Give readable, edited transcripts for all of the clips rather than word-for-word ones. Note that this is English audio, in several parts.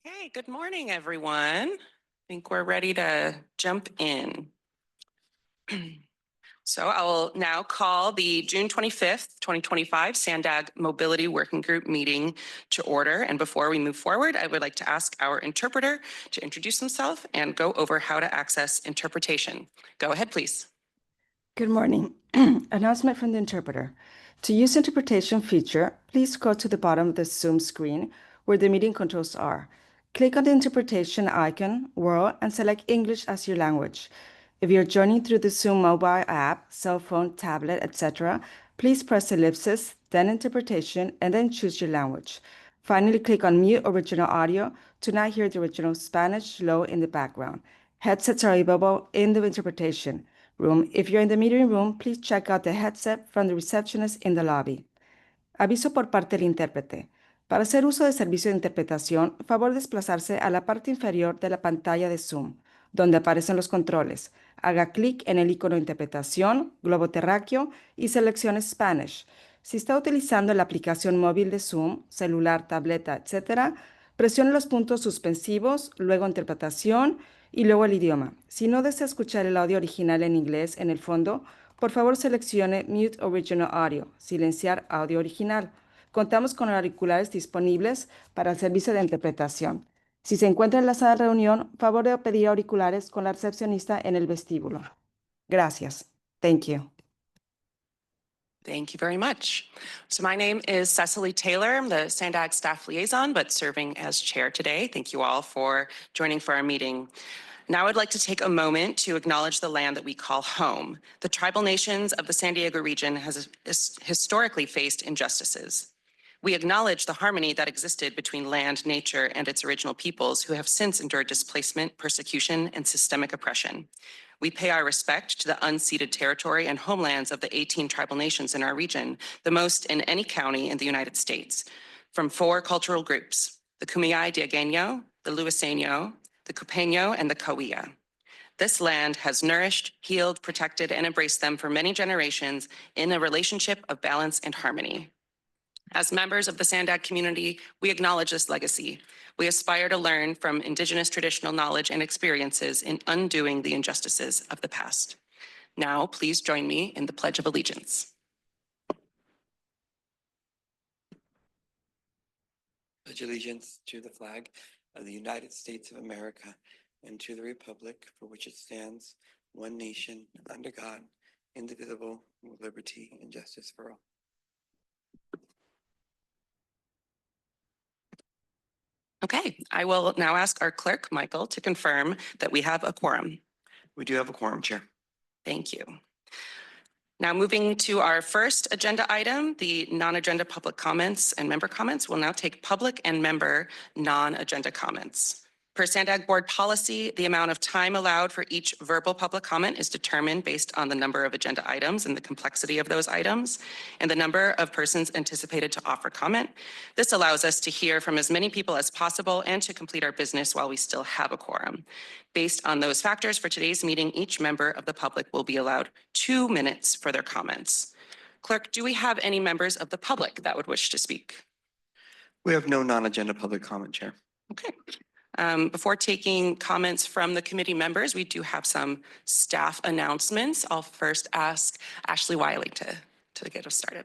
Hey, good morning, everyone. I think we're ready to jump in. So I will now call the June 25th, 2025 SANDAG Mobility Working Group meeting to order. And before we move forward, I would like to ask our interpreter to introduce himself and go over how to access interpretation. Go ahead, please. Good morning. Announcement from the interpreter. To use interpretation feature, please go to the bottom of the Zoom screen where the meeting controls are. Click on the interpretation icon, world, and select English as your language. If you're joining through the Zoom mobile app, cell phone, tablet, etc., please press ellipsis, then interpretation, and then choose your language. Finally, click on mute original audio to not hear the original Spanish low in the background. Headsets are available in the interpretation room. If you're in the meeting room, please check out the headset from the receptionist in the lobby. Aviso por parte del intérprete. Para hacer uso del servicio de interpretación, favor desplazarse a la parte inferior de la pantalla de Zoom, donde aparecen los controles. Haga clic en el icono de interpretación, globo terráqueo y seleccione Spanish. Si está utilizando la aplicación móvil de Zoom, celular, tableta, etc., presione los puntos suspensivos, luego interpretación y luego el idioma. Si no desea escuchar el audio original en inglés en el fondo, por favor seleccione Mute Original Audio, silenciar audio original. Contamos con auriculares disponibles para el servicio de interpretación. Si se encuentra en la sala de reunión, favor de pedir auriculares con la recepcionista en el vestíbulo. Gracias. Thank you. Thank you very much. So my name is Cecily Taylor. I'm the SANDAG staff liaison, but serving as chair today. Thank you all for joining for our meeting. Now I'd like to take a moment to acknowledge the land that we call home. The tribal nations of the San Diego region has historically faced injustices. We acknowledge the harmony that existed between land, nature, and its original peoples who have since endured displacement, persecution, and systemic oppression. We pay our respect to the unceded territory and homelands of the 18 tribal nations in our region, the most in any county in the United States, from 4 cultural groups: the Kumeyaay Diegueño, the Luiseno, the Cupeño, and the Cahuilla. This land has nourished, healed, protected, and embraced them for many generations in a relationship of balance and harmony. As members of the SANDAG community, we acknowledge this legacy. We aspire to learn from Indigenous traditional knowledge and experiences in undoing the injustices of the past. Now, please join me in the Pledge of Allegiance. Pledge allegiance to the flag of the United States of America and to the republic for which it stands, one nation, under God, indivisible, with liberty and justice for all. Okay, I will now ask our clerk, Michael, to confirm that we have a quorum. We do have a quorum, Chair. Thank you. Now moving to our first agenda item, the non-agenda public comments and member comments. We'll now take public and member non-agenda comments. Per SANDAG board policy, the amount of time allowed for each verbal public comment is determined based on the number of agenda items and the complexity of those items, and the number of persons anticipated to offer comment. This allows us to hear from as many people as possible and to complete our business while we still have a quorum. Based on those factors, for today's meeting, each member of the public will be allowed 2 minutes for their comments. Clerk, do we have any members of the public that would wish to speak? We have no non-agenda public comment, Chair. Okay. Before taking comments from the committee members, we do have some staff announcements. I'll first ask Ashley Wiley to get us started.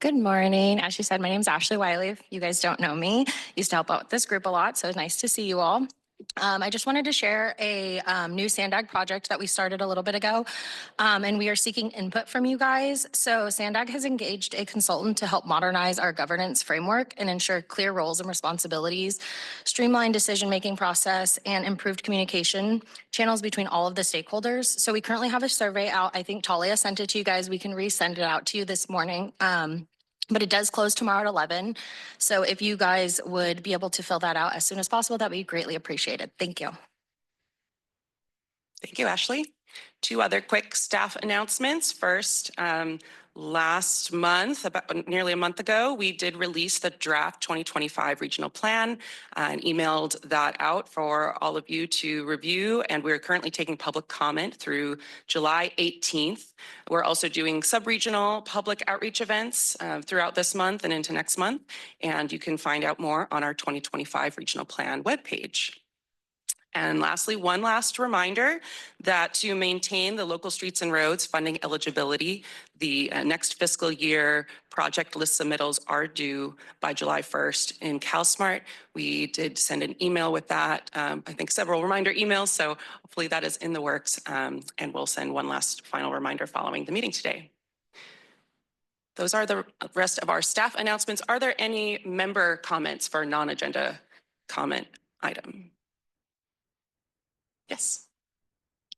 Good morning. As she said, my name is Ashley Wiley. If you guys don't know me, used to help out with this group a lot, so it's nice to see you all. I just wanted to share a new SANDAG project that we started a little bit ago, and we are seeking input from you guys. So SANDAG has engaged a consultant to help modernize our governance framework and ensure clear roles and responsibilities, streamlined decision-making process, and improved communication channels between all of the stakeholders. So we currently have a survey out. I think Talia sent it to you guys. We can resend it out to you this morning. But it does close tomorrow at 11. So if you guys would be able to fill that out as soon as possible, that would be greatly appreciated. Thank you. Thank you, Ashley. Two other quick staff announcements. First, last month, about nearly a month ago, we did release the draft 2025 regional plan and emailed that out for all of you to review. And we're currently taking public comment through July 18th. We're also doing sub-regional public outreach events throughout this month and into next month. And you can find out more on our 2025 regional plan webpage. And lastly, one last reminder that to maintain the local streets and roads funding eligibility, the next fiscal year project list submittals are due by July 1st in CalSmart. We did send an email with that, I think several reminder emails, so hopefully that is in the works, and we'll send one last final reminder following the meeting today. Those are the rest of our staff announcements. Are there any member comments for non-agenda comment item? Yes.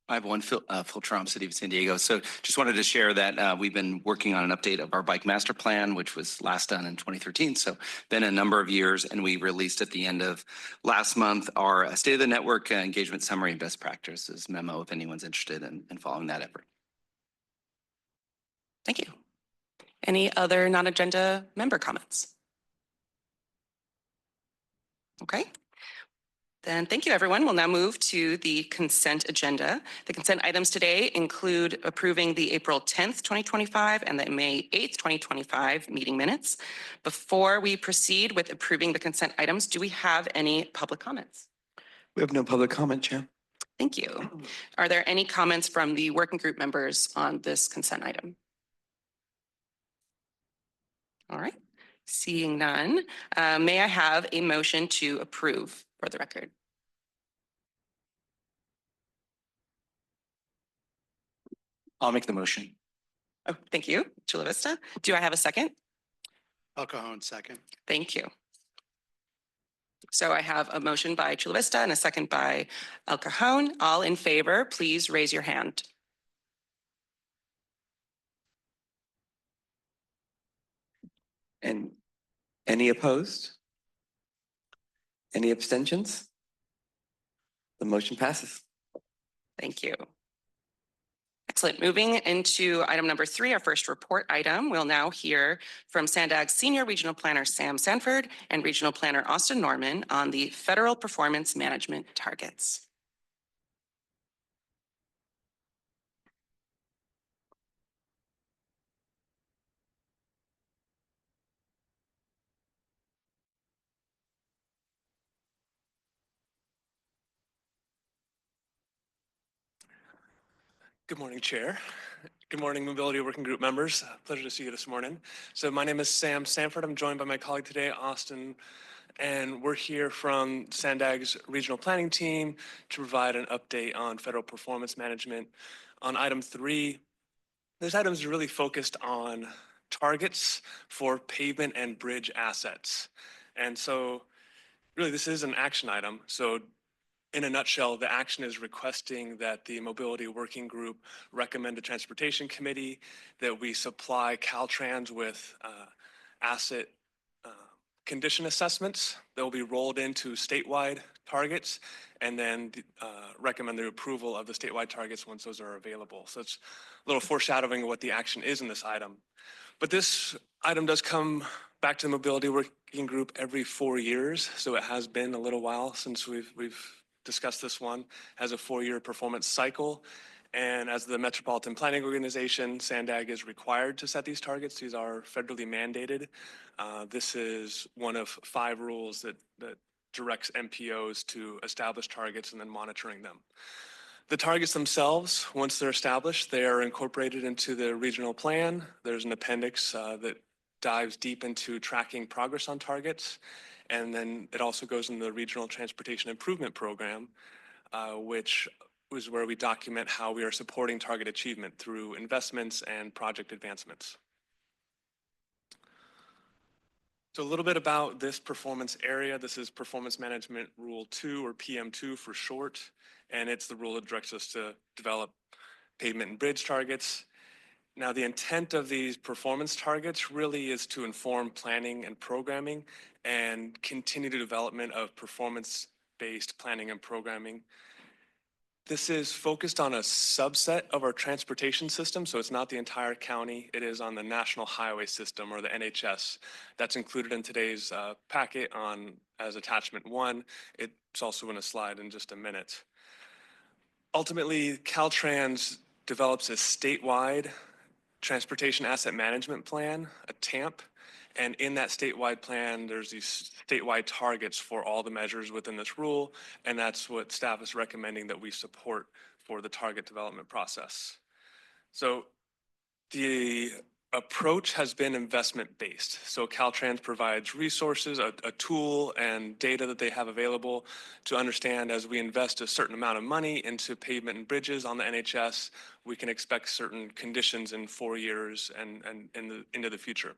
I have one, Phil Trom, City of San Diego. So just wanted to share that we've been working on an update of our bike master plan, which was last done in 2013. So been a number of years, and we released at the end of last month our State of the Network Engagement Summary and Best Practices memo, if anyone's interested in following that effort. Thank you. Any other non-agenda member comments? Okay. Then thank you, everyone. We'll now move to the consent agenda. The consent items today include approving the April 10th, 2025 and the May 8th, 2025 meeting minutes. Before we proceed with approving the consent items, do we have any public comments? We have no public comment, Chair. Thank you. Are there any comments from the working group members on this consent item? All right. Seeing none, may I have a motion to approve for the record? I'll make the motion. Oh, thank you, Chula Vista. Do I have a second? El Cajon, second. Thank you. So I have a motion by Chula Vista and a second by El Cajon. All in favor, please raise your hand. And any opposed? Any abstentions? The motion passes. Thank you. Excellent. Moving into item number 3, our first report item, we'll now hear from SANDAG Senior Regional Planner Sam Sanford and Regional Planner Austin Norman on the federal performance management targets. Good morning, Chair. Good morning, Mobility Working Group members. Pleasure to see you this morning. So my name is Sam Sanford. I'm joined by my colleague today, Austin, and we're here from SANDAG's regional planning team to provide an update on federal performance management. On item 3, this item is really focused on targets for pavement and bridge assets. And so really this is an action item. So in a nutshell, the action is requesting that the Mobility Working Group recommend to Transportation Committee that we supply Caltrans with asset condition assessments that will be rolled into statewide targets, and then recommend the approval of the statewide targets once those are available. So it's a little foreshadowing of what the action is in this item. But this item does come back to the Mobility Working Group every 4 years, so it has been a little while since we've discussed this one. Has a 4-year performance cycle, and as the Metropolitan Planning Organization, SANDAG is required to set these targets. These are federally mandated. This is one of 5 rules that directs MPOs to establish targets and then monitoring them. The targets themselves, once they're established, they are incorporated into the regional plan. There's an appendix that dives deep into tracking progress on targets. And then it also goes in the Regional Transportation Improvement Program, which is where we document how we are supporting target achievement through investments and project advancements. So a little bit about this performance area. This is Performance Management Rule 2, or PM2 for short, and it's the rule that directs us to develop pavement and bridge targets. Now, the intent of these performance targets really is to inform planning and programming and continue the development of performance-based planning and programming. This is focused on a subset of our transportation system, so it's not the entire county. It is on the National Highway System, or the NHS. That's included in today's packet as attachment 1. It's also in a slide in just a minute. Ultimately, Caltrans develops a statewide Transportation Asset Management Plan, a TAMP, and in that statewide plan, there's these statewide targets for all the measures within this rule, and that's what staff is recommending that we support for the target development process. So the approach has been investment-based. So Caltrans provides resources, a tool and data that they have available to understand as we invest a certain amount of money into pavement and bridges on the NHS, we can expect certain conditions in 4 years and into the future.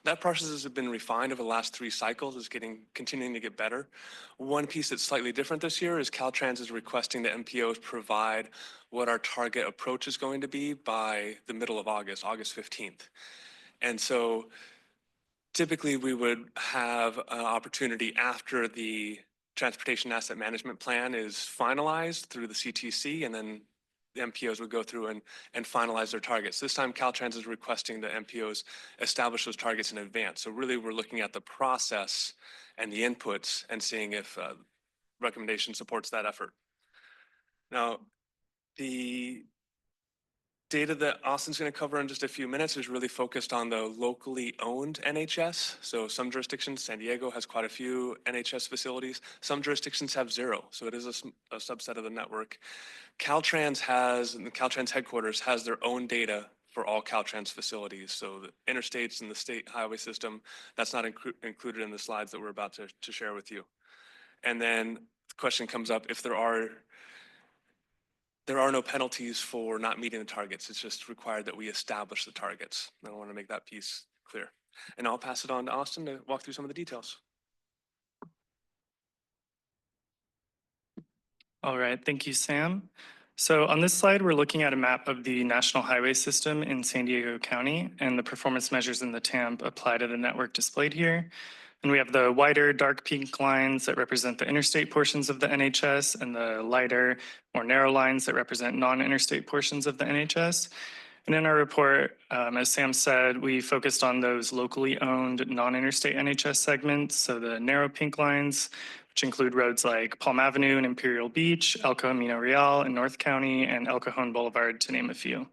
That process has been refined over the last 3 cycles, is continuing to get better. One piece that's slightly different this year is Caltrans is requesting that MPOs provide what our target approach is going to be by the middle of August, August 15th. And so typically we would have an opportunity after the Transportation Asset Management Plan is finalized through the CTC, and then the MPOs would go through and finalize their targets. This time, Caltrans is requesting that MPOs establish those targets in advance. So really, we're looking at the process and the inputs and seeing if recommendation supports that effort. Now, the data that Austin's going to cover in just a few minutes is really focused on the locally owned NHS. So some jurisdictions, San Diego has quite a few NHS facilities. Some jurisdictions have 0. So it is a subset of the network. Caltrans the Caltrans headquarters has their own data for all Caltrans facilities. So the interstates and the state highway system, that's not included in the slides that we're about to share with you. And then the question comes up, if there are no penalties for not meeting the targets. It's just required that we establish the targets. I want to make that piece clear. And I'll pass it on to Austin to walk through some of the details. All right, thank you, Sam. So on this slide, we're looking at a map of the National Highway System in San Diego County, and the performance measures in the TAMP apply to the network displayed here. And we have the wider dark pink lines that represent the interstate portions of the NHS, and the lighter, more narrow lines that represent non-interstate portions of the NHS. And in our report, as Sam said, we focused on those locally owned non-interstate NHS segments. So the narrow pink lines, which include roads like Palm Avenue and Imperial Beach, El Camino Real in North County, and El Cajon Boulevard, to name a few.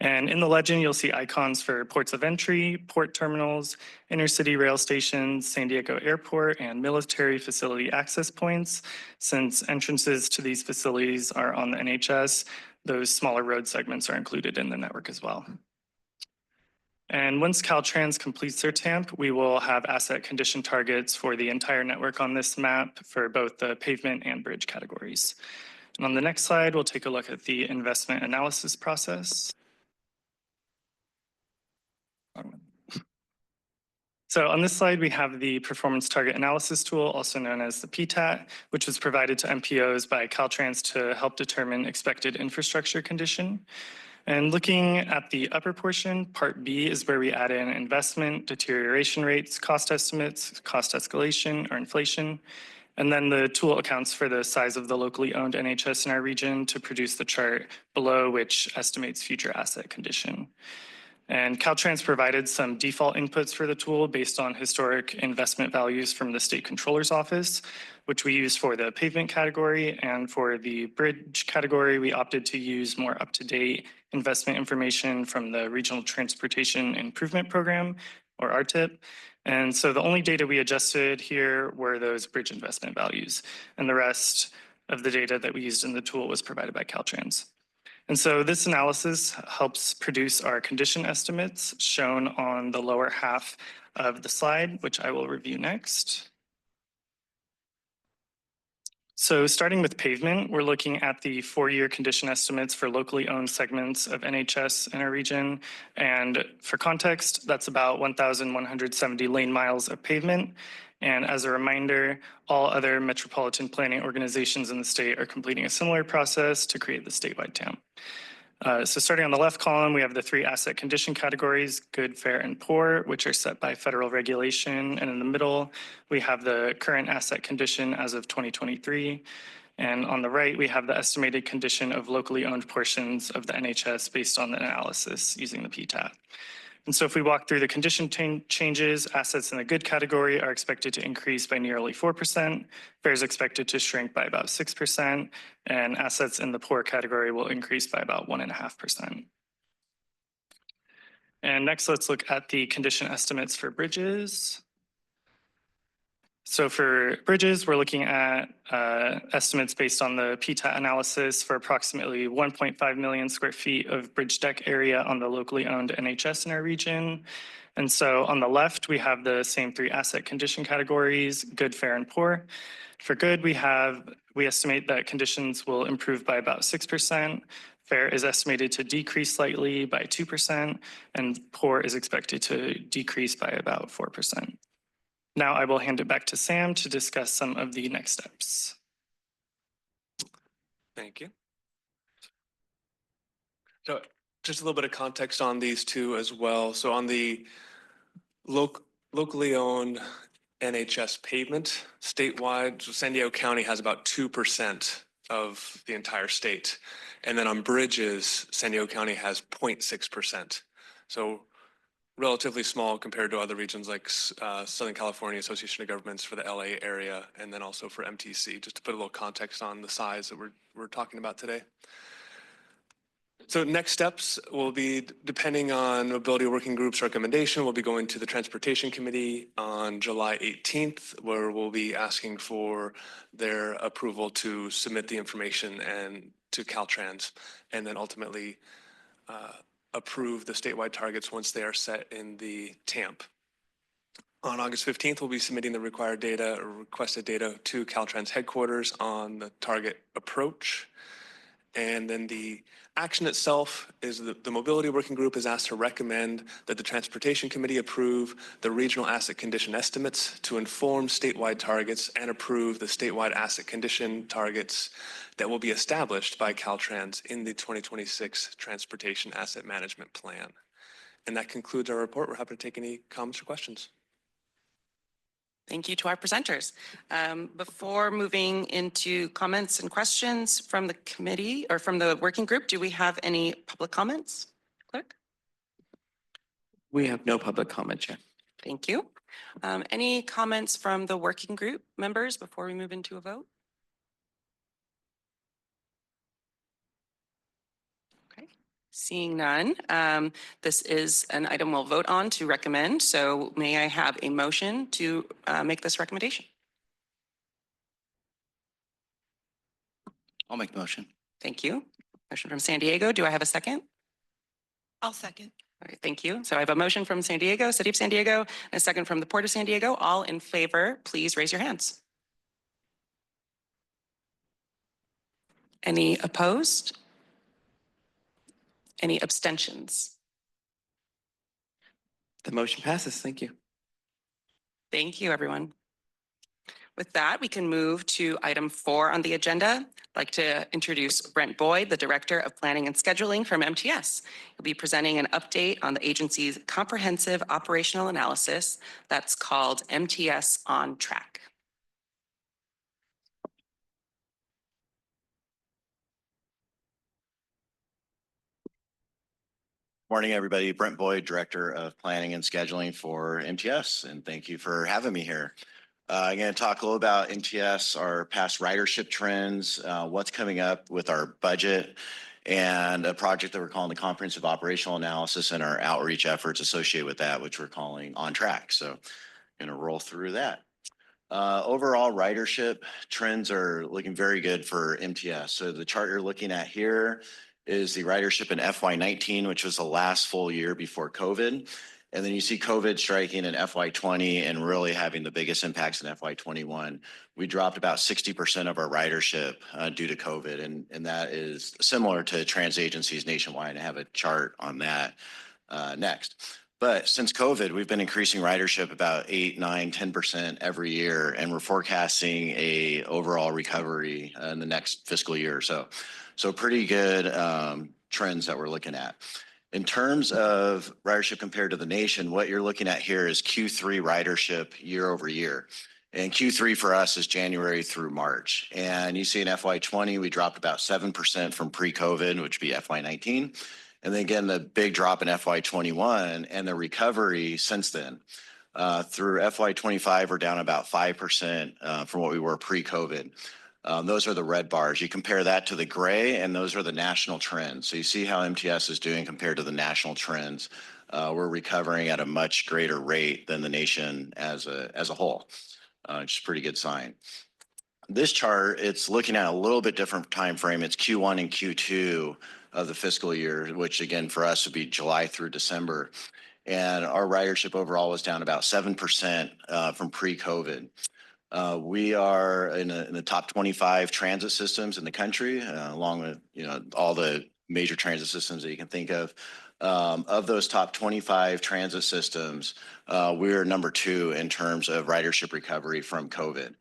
And in the legend, you'll see icons for ports of entry, port terminals, intercity rail stations, San Diego Airport, and military facility access points. Since entrances to these facilities are on the NHS, those smaller road segments are included in the network as well. And once Caltrans completes their TAMP, we will have asset condition targets for the entire network on this map for both the pavement and bridge categories. And on the next slide, we'll take a look at the investment analysis process. So on this slide, we have the Performance Target Analysis tool, also known as the PTAT, which was provided to MPOs by Caltrans to help determine expected infrastructure condition. And looking at the upper portion, Part B is where we add in investment, deterioration rates, cost estimates, cost escalation or inflation. And then the tool accounts for the size of the locally owned NHS in our region to produce the chart below, which estimates future asset condition. And Caltrans provided some default inputs for the tool based on historic investment values from the State Controller's Office, which we use for the pavement category. And for the bridge category, we opted to use more up-to-date investment information from the Regional Transportation Improvement Program, or RTIP. And so the only data we adjusted here were those bridge investment values, and the rest of the data that we used in the tool was provided by Caltrans. And so this analysis helps produce our condition estimates shown on the lower half of the slide, which I will review next. So starting with pavement, we're looking at the 4-year condition estimates for locally owned segments of NHS in our region. And for context, that's about 1,170 lane miles of pavement. And as a reminder, all other metropolitan planning organizations in the state are completing a similar process to create the statewide TAMP. So starting on the left column, we have the 3 asset condition categories, good, fair, and poor, which are set by federal regulation. And in the middle, we have the current asset condition as of 2023. And on the right, we have the estimated condition of locally owned portions of the NHS based on the analysis using the PTAT. And so if we walk through the condition changes, assets in the good category are expected to increase by nearly 4%, fares expected to shrink by about 6%, and assets in the poor category will increase by about 1.5%. And next, let's look at the condition estimates for bridges. So for bridges, we're looking at estimates based on the PTAT analysis for approximately 1.5 million square feet of bridge deck area on the locally owned NHS in our region. And so on the left, we have the same three asset condition categories, good, fair, and poor. For good, we estimate that conditions will improve by about 6%. Fair is estimated to decrease slightly by 2%, and poor is expected to decrease by about 4%. Now I will hand it back to Sam to discuss some of the next steps. Thank you. So just a little bit of context on these two as well. So on the locally owned NHS pavement statewide, so San Diego County has about 2% of the entire state. And then on bridges, San Diego County has 0.6%. So relatively small compared to other regions like Southern California Association of Governments for the LA area, and then also for MTC, just to put a little context on the size that we're talking about today. So next steps will be, depending on Mobility Working Group's recommendation, we'll be going to the Transportation Committee on July 18th, where we'll be asking for their approval to submit the information and to Caltrans, and then ultimately approve the statewide targets once they are set in the TAMP. On August 15th, we'll be submitting the required data or requested data to Caltrans headquarters on the target approach. And then the action itself is the Mobility Working Group is asked to recommend that the Transportation Committee approve the regional asset condition estimates to inform statewide targets and approve the statewide asset condition targets that will be established by Caltrans in the 2026 Transportation Asset Management Plan. And that concludes our report. We're happy to take any comments or questions. Thank you to our presenters. Before moving into comments and questions from the committee or from the working group, do we have any public comments? Clerk? We have no public comment, Chair. Thank you. Any comments from the working group members before we move into a vote? Okay, seeing none, this is an item we'll vote on to recommend. So may I have a motion to make this recommendation? I'll make the motion. Thank you. Motion from San Diego. Do I have a second? I'll second. All right, thank you. So I have a motion from San Diego, City of San Diego, and a second from the Port of San Diego. All in favor, please raise your hands. Any opposed? Any abstentions? The motion passes. Thank you. Thank you, everyone. With that, we can move to item 4 on the agenda. I'd like to introduce Brent Boyd, the Director of Planning and Scheduling from MTS. He'll be presenting an update on the agency's comprehensive operational analysis that's called MTS On Track. Morning, everybody. Brent Boyd, Director of Planning and Scheduling for MTS, and thank you for having me here. I'm going to talk a little about MTS, our past ridership trends, what's coming up with our budget, and a project that we're calling the Comprehensive Operational Analysis and our outreach efforts associated with that, which we're calling On Track. So I'm going to roll through that. Overall, ridership trends are looking very good for MTS. So the chart you're looking at here is the ridership in FY19, which was the last full year before COVID. And then you see COVID striking in FY20 and really having the biggest impacts in FY21. We dropped about 60% of our ridership due to COVID, and that is similar to transit agencies nationwide. I have a chart on that next. But since COVID, we've been increasing ridership about 8, 9, 10% every year, and we're forecasting a overall recovery in the next fiscal year or so. So pretty good trends that we're looking at. In terms of ridership compared to the nation, what you're looking at here is Q3 ridership year over year. And Q3 for us is January through March. And you see in FY20, we dropped about 7% from pre-COVID, which would be FY19. And then again, the big drop in FY21 and the recovery since then. Through FY25, we're down about 5% from what we were pre-COVID. Those are the red bars. You compare that to the gray, and those are the national trends. So you see how MTS is doing compared to the national trends. We're recovering at a much greater rate than the nation as a whole, which is a pretty good sign. This chart, it's looking at a little bit different time frame. It's Q1 and Q2 of the fiscal year, which again for us would be July through December. And our ridership overall was down about 7% from pre-COVID. We are in the top 25 transit systems in the country, along with all the major transit systems that you can think of. Of those top 25 transit systems, we're number 2 in terms of ridership recovery from COVID.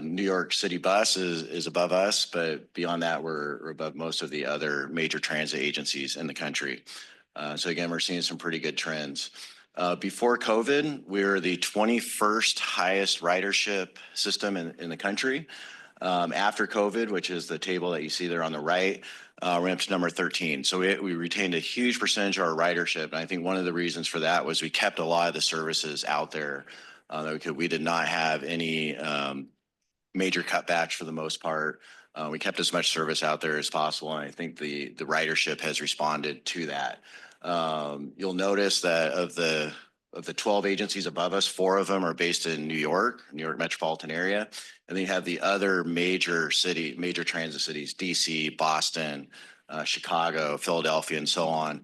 New York City Bus is above us, but beyond that, we're above most of the other major transit agencies in the country. So again, we're seeing some pretty good trends. Before COVID, we were the 21st highest ridership system in the country. After COVID, which is the table that you see there on the right, we're up to number 13. So we retained a huge percentage of our ridership. And I think one of the reasons for that was we kept a lot of the services out there. We did not have any major cutbacks for the most part. We kept as much service out there as possible. And I think the ridership has responded to that. You'll notice that of the 12 agencies above us, 4 of them are based in New York metropolitan area. And then you have the other major transit cities, DC, Boston, Chicago, Philadelphia, and so on.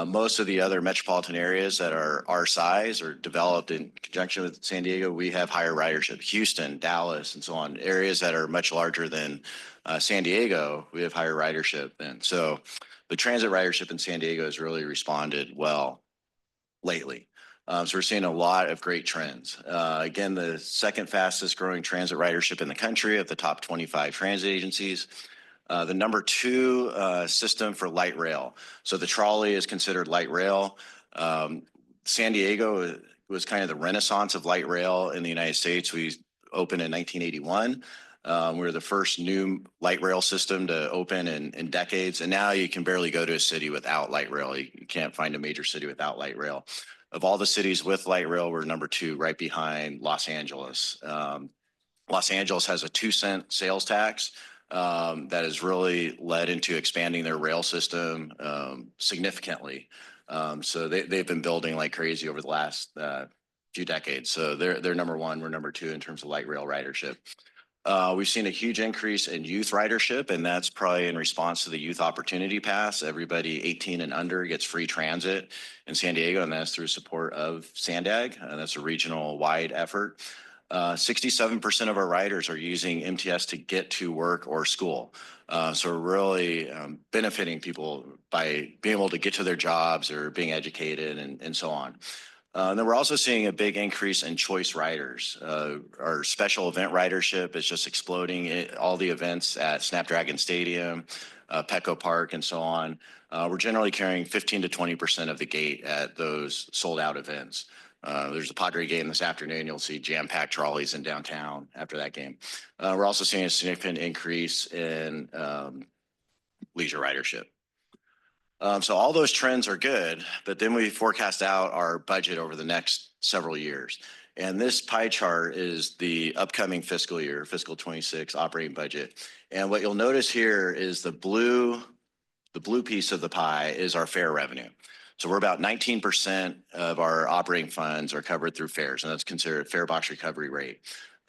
Most of the other metropolitan areas that are our size or developed in conjunction with San Diego, we have higher ridership. Houston, Dallas, and so on. Areas that are much larger than San Diego, we have higher ridership than. So the transit ridership in San Diego has really responded well lately. So we're seeing a lot of great trends. Again, the second fastest growing transit ridership in the country of the top 25 transit agencies. The number 2 system for light rail. So the trolley is considered light rail. San Diego was kind of the renaissance of light rail in the United States. We opened in 1981. We were the first new light rail system to open in decades. And now you can barely go to a city without light rail. You can't find a major city without light rail. Of all the cities with light rail, we're number 2, right behind Los Angeles. Los Angeles has a 2-cent sales tax that has really led into expanding their rail system significantly. So they've been building like crazy over the last few decades. So they're number 1, we're number 2 in terms of light rail ridership. We've seen a huge increase in youth ridership, and that's probably in response to the Youth Opportunity Pass. Everybody 18 and under gets free transit in San Diego, and that's through support of SANDAG. That's a regional-wide effort. 67% of our riders are using MTS to get to work or school. So we're really benefiting people by being able to get to their jobs or being educated and so on. And then we're also seeing a big increase in choice riders. Our special event ridership is just exploding. All the events at Snapdragon Stadium, Petco Park, and so on. We're generally carrying 15 to 20% of the gate at those sold out events. There's a Padre game this afternoon. You'll see jam-packed trolleys in downtown after that game. We're also seeing a significant increase in leisure ridership. So all those trends are good, but then we forecast out our budget over the next several years. And this pie chart is the upcoming fiscal year, fiscal 26 operating budget. And what you'll notice here is the blue piece of the pie is our fare revenue. So we're about 19% of our operating funds are covered through fares, and that's considered a fare box recovery rate.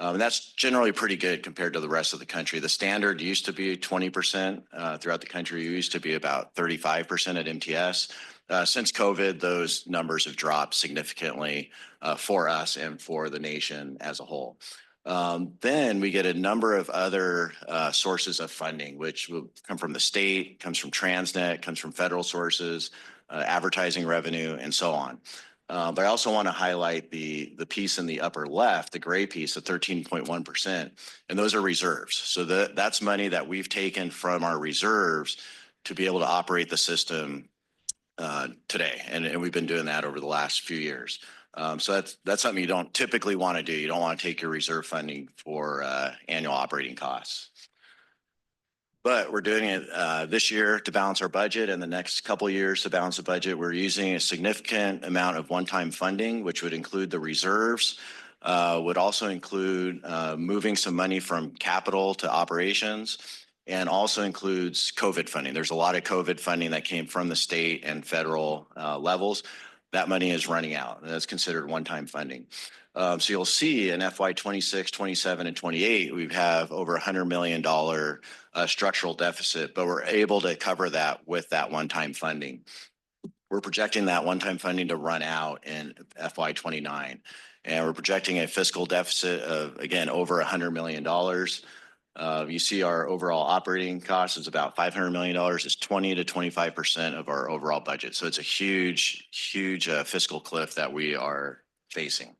And that's generally pretty good compared to the rest of the country. The standard used to be 20% throughout the country. It used to be about 35% at MTS. Since COVID, those numbers have dropped significantly for us and for the nation as a whole. Then we get a number of other sources of funding, which will come from the state, comes from Transnet, comes from federal sources, advertising revenue, and so on. But I also want to highlight the piece in the upper left, the gray piece, the 13.1%, and those are reserves. So that's money that we've taken from our reserves to be able to operate the system today, and we've been doing that over the last few years. So that's something you don't typically want to do. You don't want to take your reserve funding for annual operating costs. But we're doing it this year to balance our budget, and the next couple of years to balance the budget. We're using a significant amount of one-time funding, which would include the reserves, would also include moving some money from capital to operations, and also includes COVID funding. There's a lot of COVID funding that came from the state and federal levels. That money is running out, and that's considered one-time funding. So you'll see in FY 26, 27, and 28, we have over $100 million structural deficit, but we're able to cover that with that one-time funding. We're projecting that one-time funding to run out in FY 29, and we're projecting a fiscal deficit of, again, over $100 million. You see our overall operating cost is about $500 million. It's 20 to 25% of our overall budget. So it's a huge, huge fiscal cliff that we are facing.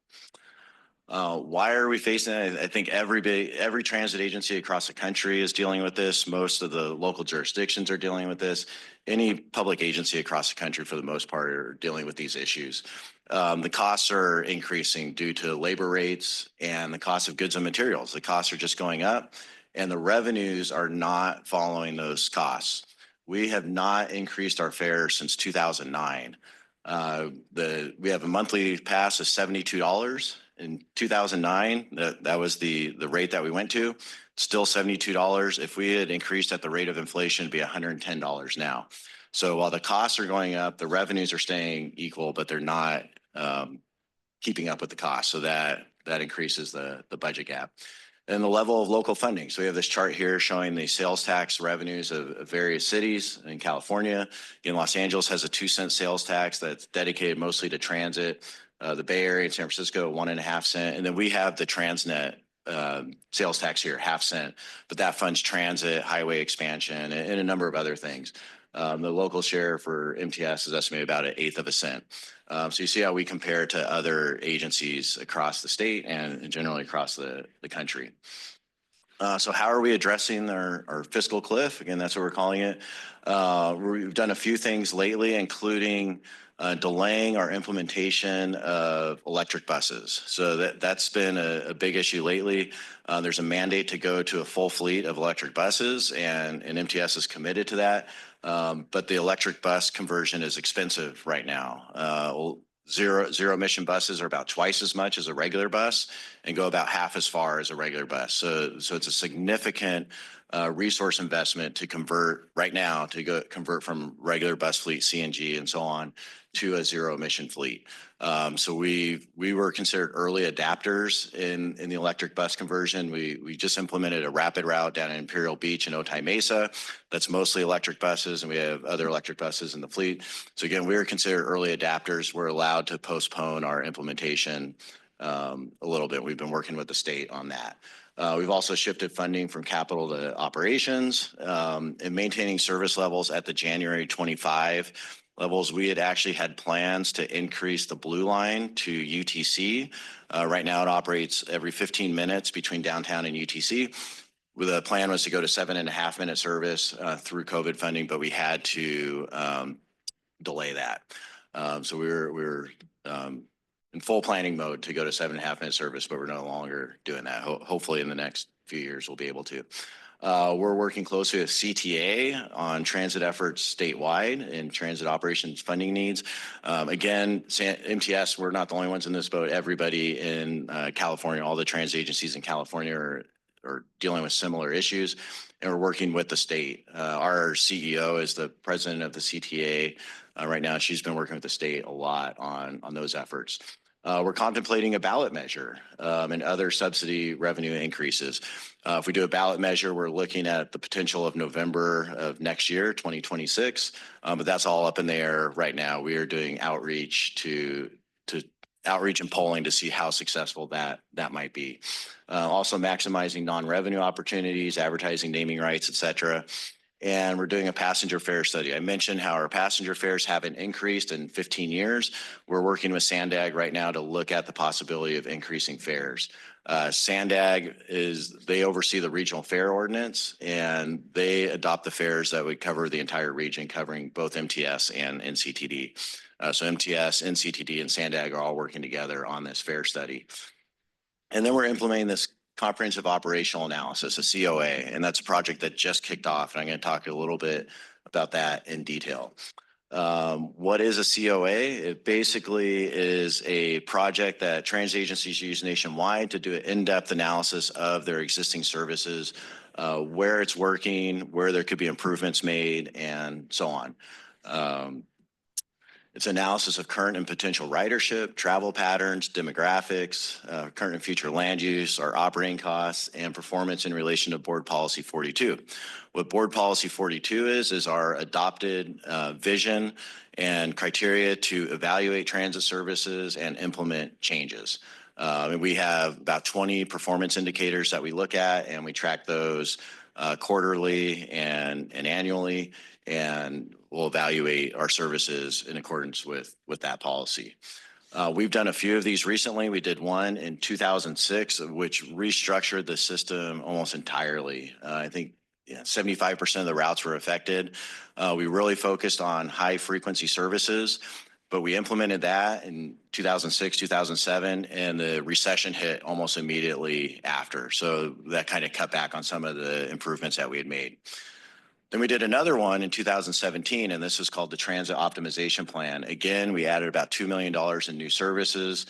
Why are we facing it? I think every transit agency across the country is dealing with this. Most of the local jurisdictions are dealing with this. Any public agency across the country, for the most part, are dealing with these issues. The costs are increasing due to labor rates and the cost of goods and materials. The costs are just going up, and the revenues are not following those costs. We have not increased our fares since 2009. We have a monthly pass of $72. In 2009, that was the rate that we went to. Still $72. If we had increased at the rate of inflation, it'd be $110 now. So while the costs are going up, the revenues are staying equal, but they're not keeping up with the cost. So that increases the budget gap. And the level of local funding. So we have this chart here showing the sales tax revenues of various cities in California. In Los Angeles has a 2-cent sales tax that's dedicated mostly to transit. The Bay Area and San Francisco, 1.5 cents. And then we have the Transnet sales tax here, 0.5 cents, but that funds transit, highway expansion, and a number of other things. The local share for MTS is estimated about 1/8 cent. So you see how we compare to other agencies across the state and generally across the country. So how are we addressing our fiscal cliff? Again, that's what we're calling it. We've done a few things lately, including delaying our implementation of electric buses. So that's been a big issue lately. There's a mandate to go to a full fleet of electric buses, and MTS is committed to that. But the electric bus conversion is expensive right now. Zero emission buses are about twice as much as a regular bus and go about half as far as a regular bus. So it's a significant resource investment to convert right now to convert from regular bus fleet, CNG, and so on to a zero emission fleet. So we were considered early adapters in the electric bus conversion. We just implemented a rapid route down in Imperial Beach and Otay Mesa. That's mostly electric buses, and we have other electric buses in the fleet. So again, we were considered early adapters. We're allowed to postpone our implementation a little bit. We've been working with the state on that. We've also shifted funding from capital to operations and maintaining service levels at the January 25 levels. We had actually had plans to increase the Blue Line to UTC. Right now it operates every 15 minutes between downtown and UTC. The plan was to go to 7.5-minute service through COVID funding, but we had to delay that. So we were in full planning mode to go to 7.5-minute service, but we're no longer doing that. Hopefully in the next few years, we'll be able to. We're working closely with CTA on transit efforts statewide and transit operations funding needs. Again, MTS, we're not the only ones in this boat. Everybody in California, all the transit agencies in California are dealing with similar issues, and we're working with the state. Our CEO is the president of the CTA right now. She's been working with the state a lot on those efforts. We're contemplating a ballot measure and other subsidy revenue increases. If we do a ballot measure, we're looking at the potential of November of next year, 2026, but that's all up in the air right now. We are doing outreach to outreach and polling to see how successful that might be. Also maximizing non-revenue opportunities, advertising, naming rights, et cetera. And we're doing a passenger fare study. I mentioned how our passenger fares haven't increased in 15 years. We're working with SANDAG right now to look at the possibility of increasing fares. SANDAG they oversee the regional fare ordinance, and they adopt the fares that would cover the entire region, covering both MTS and NCTD. So MTS, NCTD, and SANDAG are all working together on this FAIR study. And then we're implementing this comprehensive operational analysis, a COA, and that's a project that just kicked off. And I'm going to talk a little bit about that in detail. What is a COA? It basically is a project that transit agencies use nationwide to do an in-depth analysis of their existing services, where it's working, where there could be improvements made, and so on. It's analysis of current and potential ridership, travel patterns, demographics, current and future land use, our operating costs, and performance in relation to Board Policy 42. What Board Policy 42 is our adopted vision and criteria to evaluate transit services and implement changes. And we have about 20 performance indicators that we look at, and we track those quarterly and annually, and we'll evaluate our services in accordance with that policy. We've done a few of these recently. We did one in 2006, which restructured the system almost entirely. I think 75% of the routes were affected. We really focused on high frequency services, but we implemented that in 2006, 2007, and the recession hit almost immediately after. So that kind of cut back on some of the improvements that we had made. Then we did another one in 2017, and this is called the Transit Optimization Plan. Again, we added about $2 million in new services,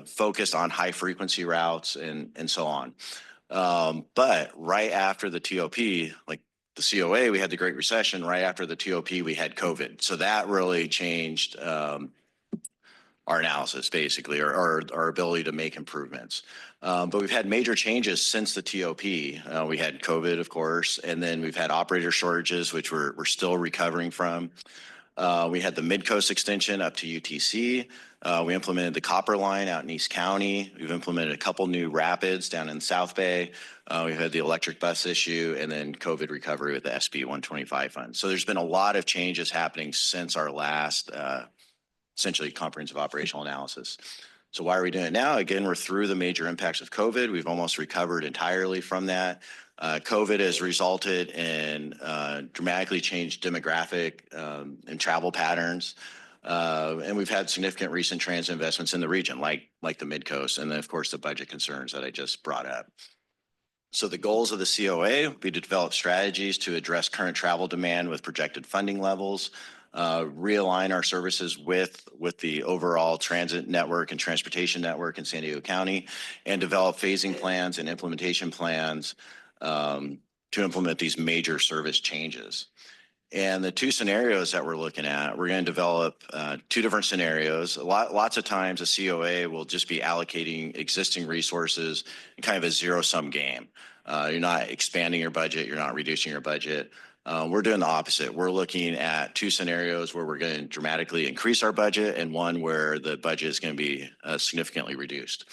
focused on high frequency routes and so on. But right after the TOP, like the COA, we had the Great Recession. Right after the TOP, we had COVID. So that really changed our analysis, basically, or our ability to make improvements. But we've had major changes since the TOP. We had COVID, of course, and then we've had operator shortages, which we're still recovering from. We had the Mid-Coast extension up to UTC. We implemented the copper line out in East County. We've implemented a couple new rapids down in South Bay. We've had the electric bus issue, and then COVID recovery with the SB 125 fund. So there's been a lot of changes happening since our last essentially comprehensive operational analysis. So why are we doing it now? Again, we're through the major impacts of COVID. We've almost recovered entirely from that. COVID has resulted in dramatically changed demographic and travel patterns. And we've had significant recent transit investments in the region, like the Mid-Coast, and then, of course, the budget concerns that I just brought up. So the goals of the COA would be to develop strategies to address current travel demand with projected funding levels, realign our services with the overall transit network and transportation network in San Diego County, and develop phasing plans and implementation plans to implement these major service changes. And the two scenarios that we're looking at, we're going to develop two different scenarios. Lots of times a COA will just be allocating existing resources in kind of a zero-sum game. You're not expanding your budget, you're not reducing your budget. We're doing the opposite. We're looking at two scenarios where we're going to dramatically increase our budget and one where the budget is going to be significantly reduced.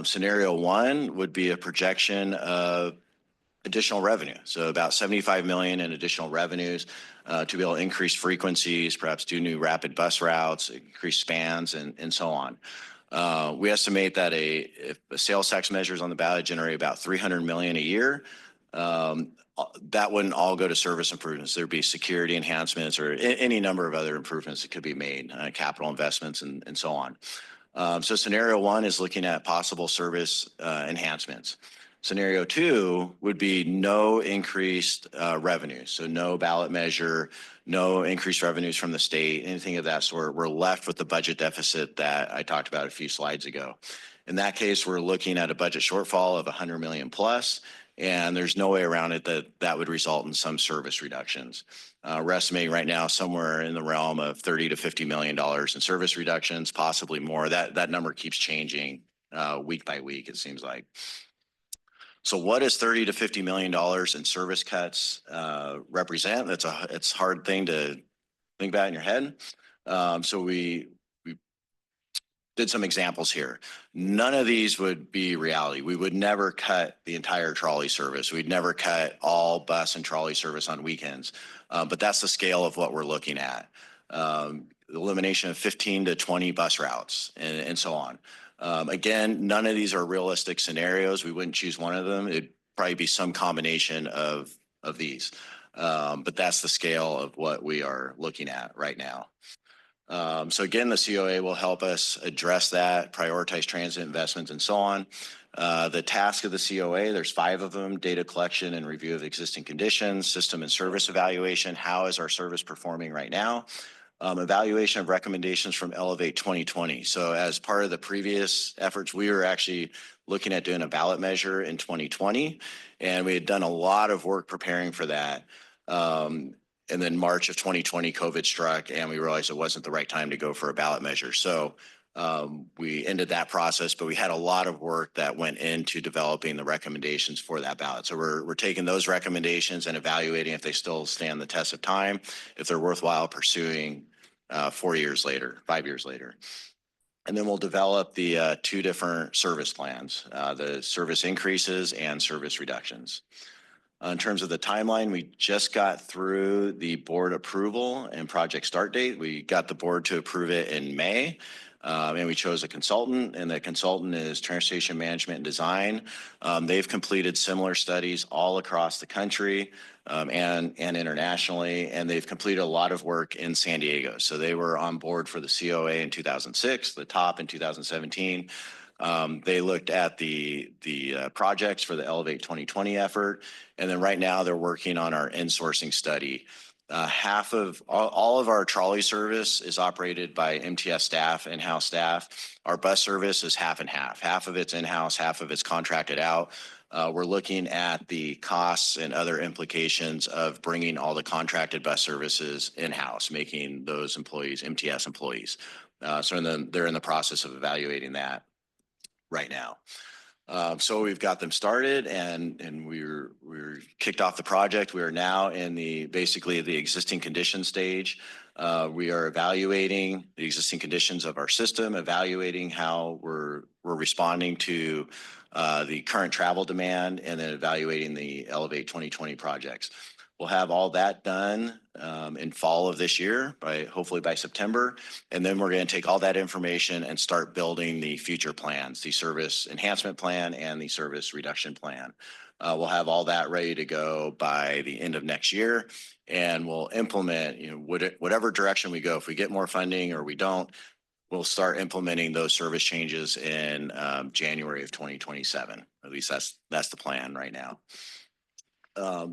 Scenario one would be a projection of additional revenue. So about 75 million in additional revenues to be able to increase frequencies, perhaps do new rapid bus routes, increase spans, and so on. We estimate that if the sales tax measures on the ballot generate about 300 million a year, that wouldn't all go to service improvements. There'd be security enhancements or any number of other improvements that could be made, capital investments and so on. So scenario one is looking at possible service enhancements. Scenario two would be no increased revenues. So no ballot measure, no increased revenues from the state, anything of that sort. We're left with the budget deficit that I talked about a few slides ago. In that case, we're looking at a budget shortfall of 100 million plus, and there's no way around it that would result in some service reductions. We're estimating right now somewhere in the realm of $30 to $50 million in service reductions, possibly more. That number keeps changing week by week, it seems like. So what does $30 to $50 million in service cuts represent? It's a hard thing to think about in your head. So we did some examples here. None of these would be reality. We would never cut the entire trolley service. We'd never cut all bus and trolley service on weekends. But that's the scale of what we're looking at. The elimination of 15 to 20 bus routes and so on. Again, none of these are realistic scenarios. We wouldn't choose one of them. It'd probably be some combination of these. But that's the scale of what we are looking at right now. So again, the COA will help us address that, prioritize transit investments and so on. The task of the COA, there's 5 of them: data collection and review of existing conditions, system and service evaluation. How is our service performing right now? Evaluation of recommendations from Elevate 2020. So as part of the previous efforts, we were actually looking at doing a ballot measure in 2020, and we had done a lot of work preparing for that. And then March of 2020, COVID struck, and we realized it wasn't the right time to go for a ballot measure. So we ended that process, but we had a lot of work that went into developing the recommendations for that ballot. So we're taking those recommendations and evaluating if they still stand the test of time, if they're worthwhile pursuing 4 years later, 5 years later. And then we'll develop the 2 different service plans, the service increases and service reductions. In terms of the timeline, we just got through the board approval and project start date. We got the board to approve it in May, and we chose a consultant, and the consultant is Transportation Management and Design. They've completed similar studies all across the country and internationally, and they've completed a lot of work in San Diego. So they were on board for the COA in 2006, the TOP in 2017. They looked at the projects for the Elevate 2020 effort. And then right now they're working on our insourcing study. Half of all of our trolley service is operated by MTS staff, in-house staff. Our bus service is half and half. Half of it's in-house, half of it's contracted out. We're looking at the costs and other implications of bringing all the contracted bus services in-house, making those employees MTS employees. So they're in the process of evaluating that right now. So we've got them started, and we're kicked off the project. We are now in basically the existing condition stage. We are evaluating the existing conditions of our system, evaluating how we're responding to the current travel demand, and then evaluating the Elevate 2020 projects. We'll have all that done in fall of this year, hopefully by September. And then we're going to take all that information and start building the future plans, the service enhancement plan and the service reduction plan. We'll have all that ready to go by the end of next year, and we'll implement, whatever direction we go. If we get more funding or we don't, we'll start implementing those service changes in January of 2027. At least that's the plan right now.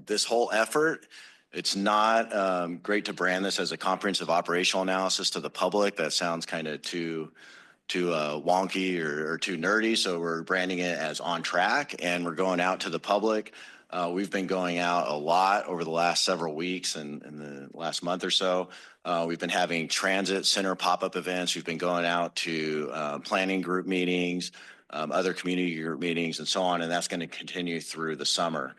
This whole effort, it's not great to brand this as a comprehensive operational analysis to the public. That sounds kind of too wonky or too nerdy. So we're branding it as on track, and we're going out to the public. We've been going out a lot over the last several weeks and the last month or so. We've been having transit center pop-up events. We've been going out to planning group meetings, other community group meetings, and so on. And that's going to continue through the summer.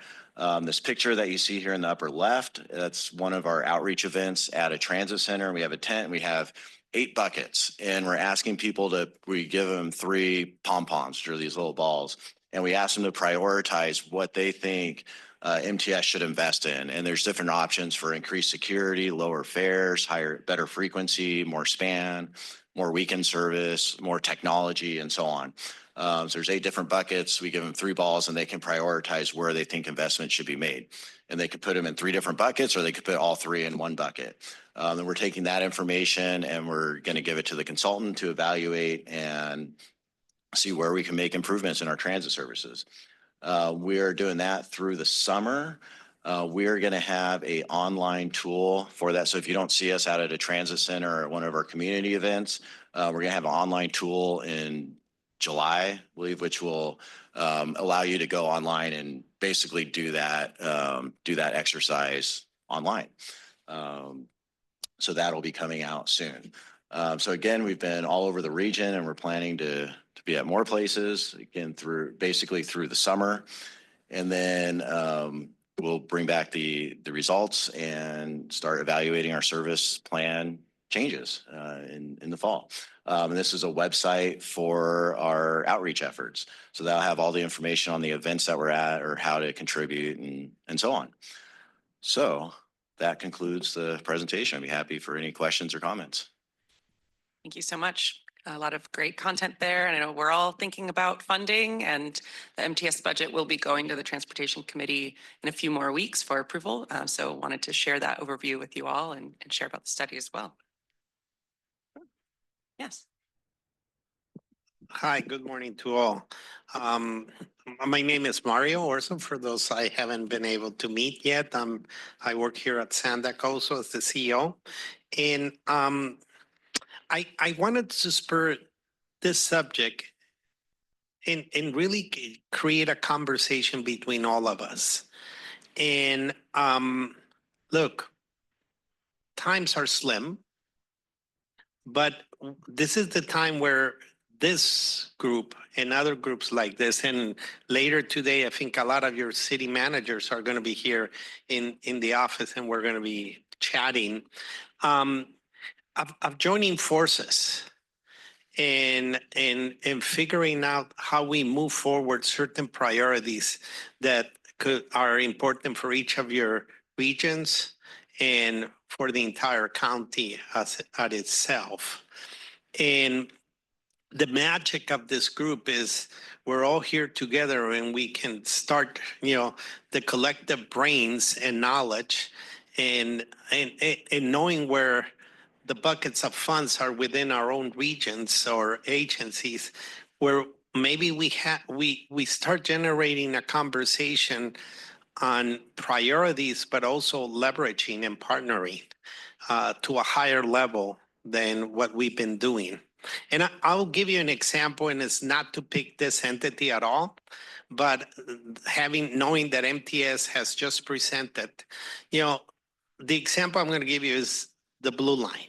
This picture that you see here in the upper left, that's one of our outreach events at a transit center. We have a tent, and we have 8 buckets, and we're asking people we give them 3 pom-poms, which are these little balls, and we ask them to prioritize what they think MTS should invest in. And there's different options for increased security, lower fares, better frequency, more span, more weekend service, more technology, and so on. So there's 8 different buckets. We give them 3 balls, and they can prioritize where they think investments should be made. And they could put them in 3 different buckets, or they could put all 3 in one bucket. And we're taking that information, and we're going to give it to the consultant to evaluate and see where we can make improvements in our transit services. We are doing that through the summer. We are going to have an online tool for that. So if you don't see us out at a transit center or one of our community events, we're going to have an online tool in July, I believe, which will allow you to go online and basically do that exercise online. So that'll be coming out soon. So again, we've been all over the region, and we're planning to be at more places, again, basically through the summer. And then we'll bring back the results and start evaluating our service plan changes in the fall. And this is a website for our outreach efforts. So that'll have all the information on the events that we're at, or how to contribute, and so on. So that concludes the presentation. I'd be happy for any questions or comments. Thank you so much. A lot of great content there. And I know we're all thinking about funding, and the MTS budget will be going to the Transportation Committee in a few more weeks for approval. So wanted to share that overview with you all and share about the study as well. Yes. Hi, good morning to all. My name is Mario Orso, for those I haven't been able to meet yet. I work here at SANDAG also as the CEO. And I wanted to spur this subject and really create a conversation between all of us. And look, times are slim, but this is the time where this group and other groups like this, and later today, I think a lot of your city managers are going to be here in the office, and we're going to be chatting of joining forces and figuring out how we move forward certain priorities that are important for each of your regions and for the entire county as itself. And the magic of this group is we're all here together and we can start, the collective brains and knowledge and knowing where the buckets of funds are within our own regions or agencies, where maybe we start generating a conversation on priorities, but also leveraging and partnering to a higher level than what we've been doing. And I'll give you an example, and it's not to pick this entity at all, but knowing that MTS has just presented, the example I'm going to give you is the Blue Line.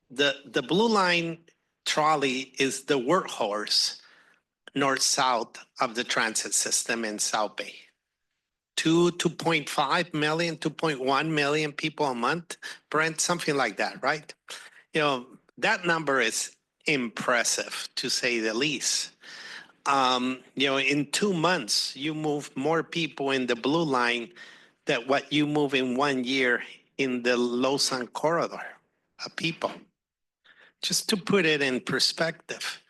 The Blue Line trolley is the workhorse north-south of the transit system in South Bay. 2.5 million, 2.1 million people a month, Brent, something like that, right? That number is impressive, to say the least. In 2 months, you move more people in the Blue Line than what you move in 1 year in the Lausanne corridor of people. Just to put it in perspective,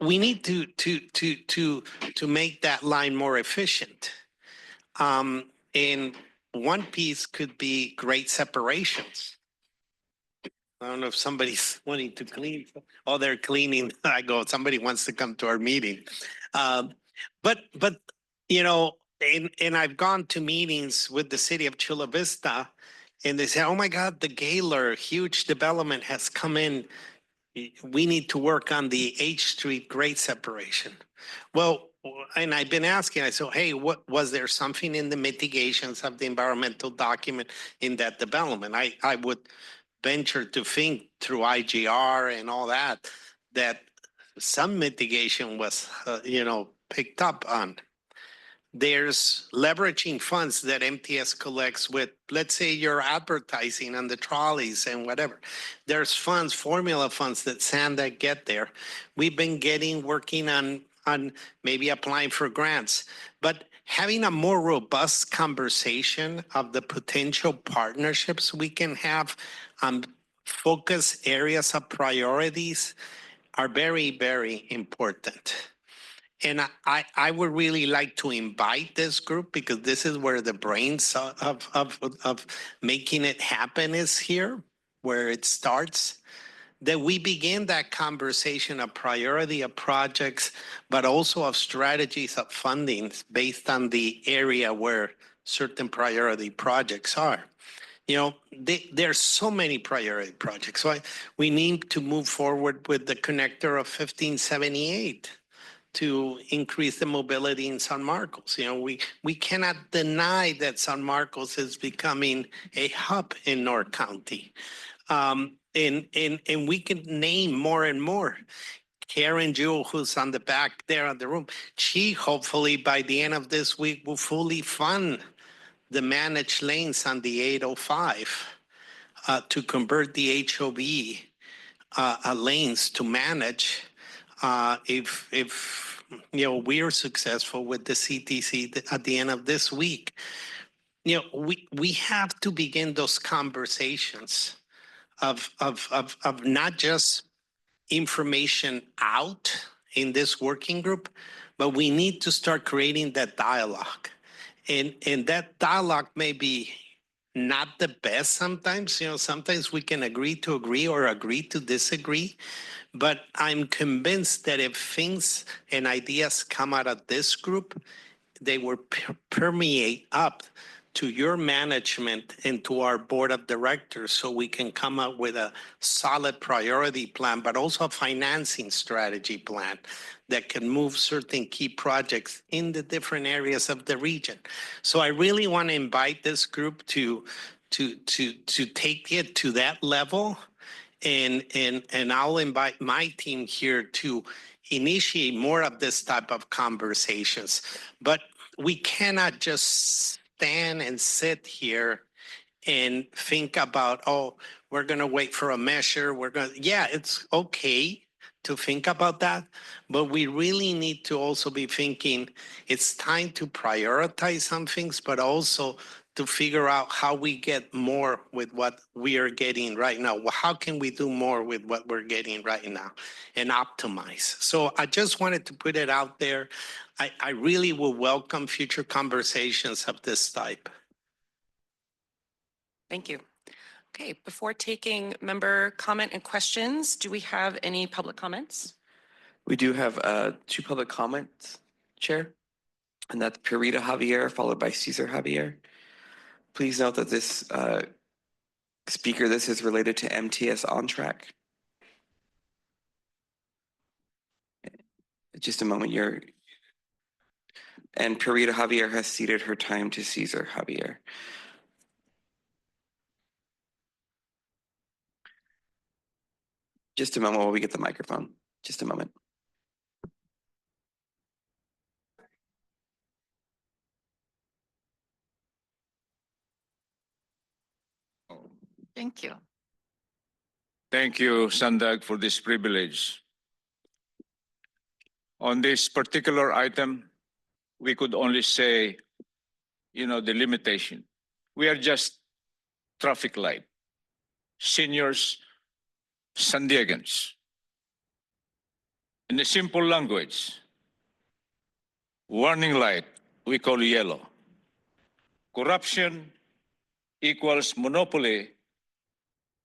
we need to make that line more efficient. And one piece could be great separations. I don't know if somebody's wanting to clean. Oh, they're cleaning. I go, somebody wants to come to our meeting. But and I've gone to meetings with the city of Chula Vista, and they say, oh my God, the Gaylor, huge development has come in. We need to work on the H Street grade separation. Well, and I've been asking, I said, hey, was there something in the mitigations of the environmental document in that development? I would venture to think through IGR and all that some mitigation was, picked up on. There's leveraging funds that MTS collects with, let's say you're advertising on the trolleys and whatever. There's funds, formula funds that SANDAG get there. We've been working on maybe applying for grants, but having a more robust conversation of the potential partnerships we can have on focus areas of priorities are very, very important. And I would really like to invite this group, because this is where the brains of making it happen is here, where it starts, that we begin that conversation of priority of projects, but also of strategies of funding based on the area where certain priority projects are. There's so many priority projects. So we need to move forward with the connector of 1578. To increase the mobility in San Marcos. We cannot deny that San Marcos is becoming a hub in North County. And we can name more and more. Karen Jewell, who's on the back there of the room, she hopefully by the end of this week will fully fund the managed lanes on the 805 to convert the HOV lanes to manage. If we're successful with the CTC at the end of this week, we have to begin those conversations of not just information out in this working group, but we need to start creating that dialogue, and that dialogue may be not the best sometimes. You know, sometimes we can agree to agree or agree to disagree. But I'm convinced that if things and ideas come out of this group, they will permeate up to your management and to our board of directors so we can come up with a solid priority plan, but also a financing strategy plan that can move certain key projects in the different areas of the region. So I really want to invite this group to take it to that level. And I'll invite my team here to initiate more of this type of conversations. But we cannot just stand and sit here and think about, oh, we're going to wait for a measure. Yeah, it's okay to think about that, but we really need to also be thinking it's time to prioritize some things, but also to figure out how we get more with what we are getting right now. Well, how can we do more with what we're getting right now and optimize? So I just wanted to put it out there. I really will welcome future conversations of this type. Thank you. Okay, before taking member comment and questions, do we have any public comments? We do have 2 public comments, Chair, and that's Purita Javier, followed by Cesar Javier. Please note that this speaker, this is related to MTS On Track. Just a moment, and Purita Javier has ceded her time to Cesar Javier. Just a moment while we get the microphone. Just a moment. Thank you. Thank you, SANDAG, for this privilege. On this particular item, we could only say, the limitation. We are just traffic light, seniors, San Diegans. In a simple language, warning light, we call yellow. Corruption equals monopoly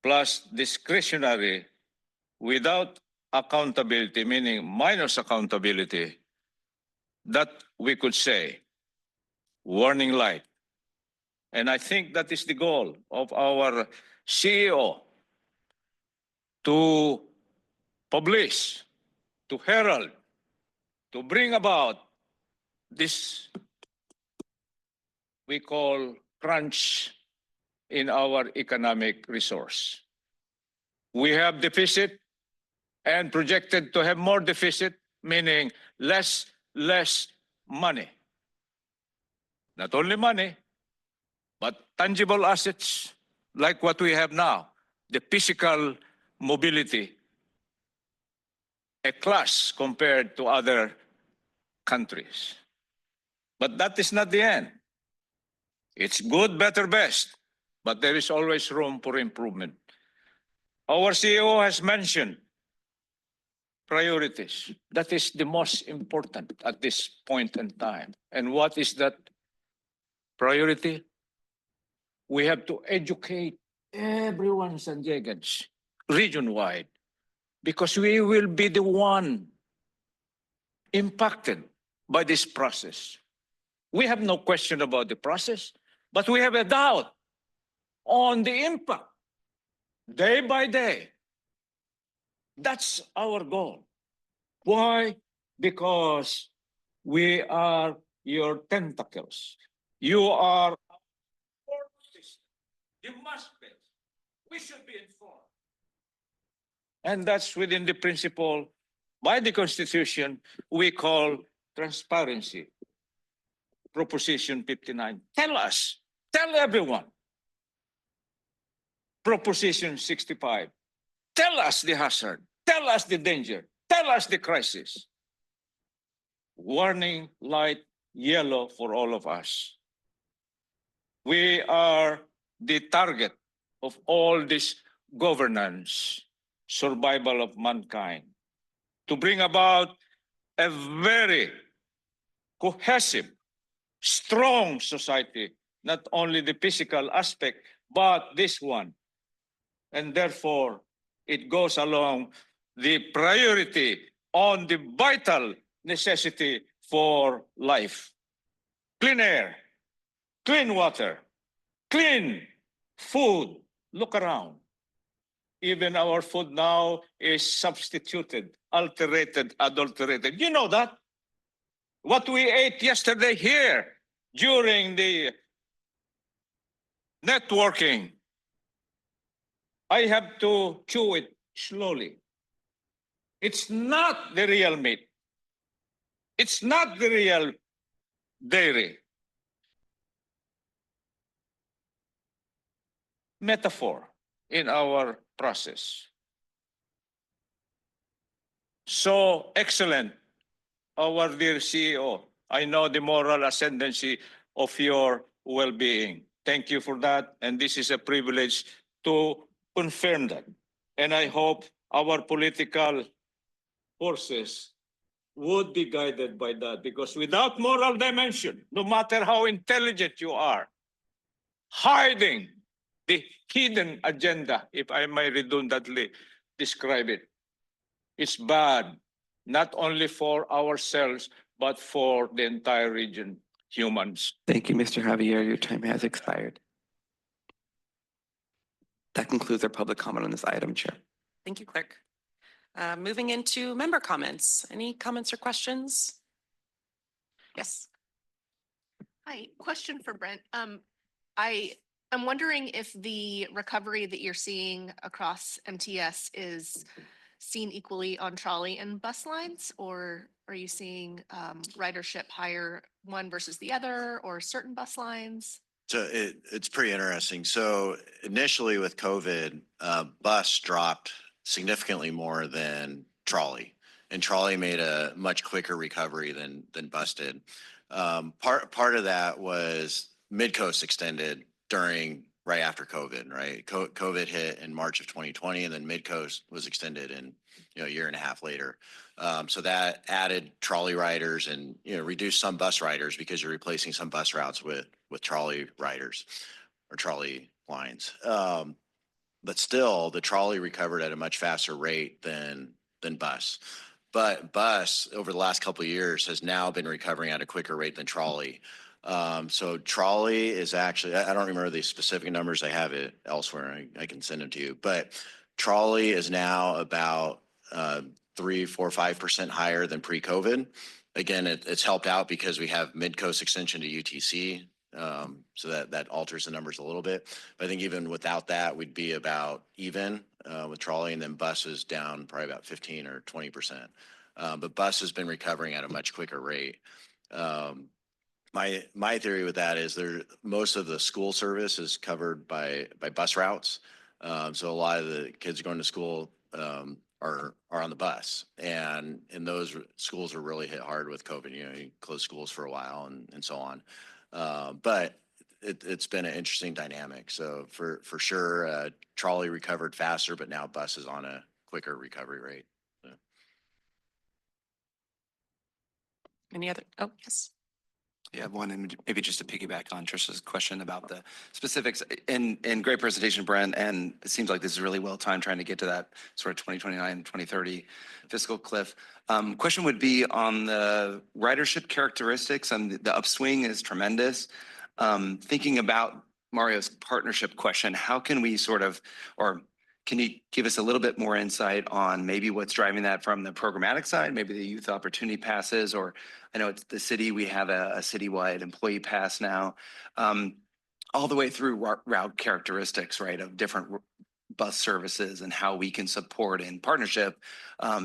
plus discretionary without accountability, meaning minus accountability, that we could say warning light. And I think that is the goal of our CEO, to publish, to herald, to bring about this we call crunch in our economic resource. We have deficit and projected to have more deficit, meaning less money. Not only money, but tangible assets like what we have now, the physical mobility, a class compared to other countries. But that is not the end. It's good, better, best, but there is always room for improvement. Our CEO has mentioned priorities. That is the most important at this point in time. And what is that priority? We have to educate everyone, San Diegans, region-wide, because we will be the one impacted by this process. We have no question about the process, but we have a doubt on the impact day by day. That's our goal. Why? Because we are your tentacles. You are our support system. You must be. We should be informed. And that's within the principle by the Constitution we call transparency. Proposition 59. Tell us, tell everyone. Proposition 65. Tell us the hazard, tell us the danger, tell us the crisis. Warning light yellow for all of us. We are the target of all this governance, survival of mankind, to bring about a very cohesive, strong society not only the physical aspect, but this one. And therefore, it goes along the priority on the vital necessity for life. Clean air, clean water, clean food. Look around. Even our food now is substituted, alterated, adulterated. You know that? What we ate yesterday here during the networking, I have to chew it slowly. It's not the real meat. It's not the real dairy. Metaphor in our process. So excellent, our dear CEO. I know the moral ascendancy of your well-being. Thank you for that. And this is a privilege to confirm that. And I hope our political forces would be guided by that, because without moral dimension, no matter how intelligent you are, hiding the hidden agenda, if I may redundantly describe it, it's bad, not only for ourselves, but for the entire region, humans. Thank you, Mr. Javier. Your time has expired. That concludes our public comment on this item, Chair. Thank you, Clerk. Moving into member comments. Any comments or questions? Yes. Hi, question for Brent. I'm wondering if the recovery that you're seeing across MTS is seen equally on trolley and bus lines, or are you seeing ridership higher one versus the other, or certain bus lines? So it's pretty interesting. So initially with COVID, bus dropped significantly more than trolley, and trolley made a much quicker recovery than bus did. Part of that was Midcoast extended right after COVID, right? COVID hit in March of 2020, and then Midcoast was extended in a year and a half later. So that added trolley riders and reduced some bus riders, because you're replacing some bus routes with trolley riders or trolley lines. But still, the trolley recovered at a much faster rate than bus. But bus, over the last couple of years, has now been recovering at a quicker rate than trolley. So trolley is actually, I don't remember the specific numbers. I have it elsewhere. I can send them to you. But trolley is now about 3, 4, 5% higher than pre-COVID. Again, it's helped out because we have Midcoast extension to UTC. So that alters the numbers a little bit. But I think even without that, we'd be about even with trolley, and then bus is down probably about 15 or 20%. But bus has been recovering at a much quicker rate. My theory with that is most of the school service is covered by bus routes. So a lot of the kids going to school are on the bus, and those schools are really hit hard with COVID. You close schools for a while and so on. But it's been an interesting dynamic. So for sure, trolley recovered faster, but now bus is on a quicker recovery rate. So. Any other? Oh, yes. Yeah, one, and maybe just to piggyback on Trisha's question about the specifics. In great presentation, Brent, and it seems like this is really well timed trying to get to that sort of 2029, 2030 fiscal cliff. Question would be on the ridership characteristics, and the upswing is tremendous. Thinking about Mario's partnership question, how can we sort of, or can you give us a little bit more insight on maybe what's driving that from the programmatic side, maybe the youth opportunity passes, or I know it's the city, we have a citywide employee pass now, all the way through route characteristics, right, of different bus services and how we can support in partnership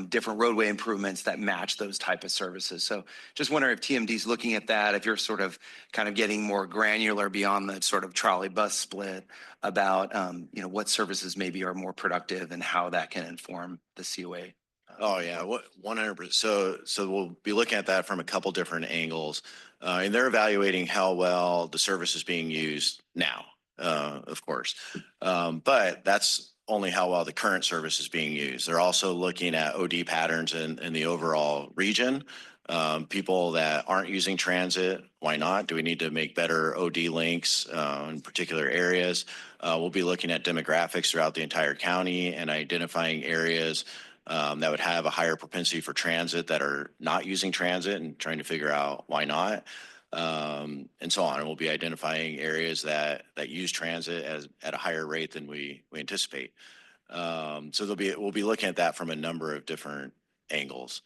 different roadway improvements that match those type of services. So just wondering if TMD is looking at that, if you're sort of kind of getting more granular beyond the sort of trolley bus split about what services maybe are more productive and how that can inform the COA. Oh yeah, 100%. So we'll be looking at that from a couple different angles, and they're evaluating how well the service is being used now, of course, but that's only how well the current service is being used. They're also looking at OD patterns in the overall region, People that aren't using transit, why not? Do we need to make better OD links in particular areas? We'll be looking at demographics throughout the entire county and identifying areas that would have a higher propensity for transit that are not using transit and trying to figure out why not, and so on. And we'll be identifying areas that use transit at a higher rate than we anticipate. So we'll be looking at that from a number of different angles.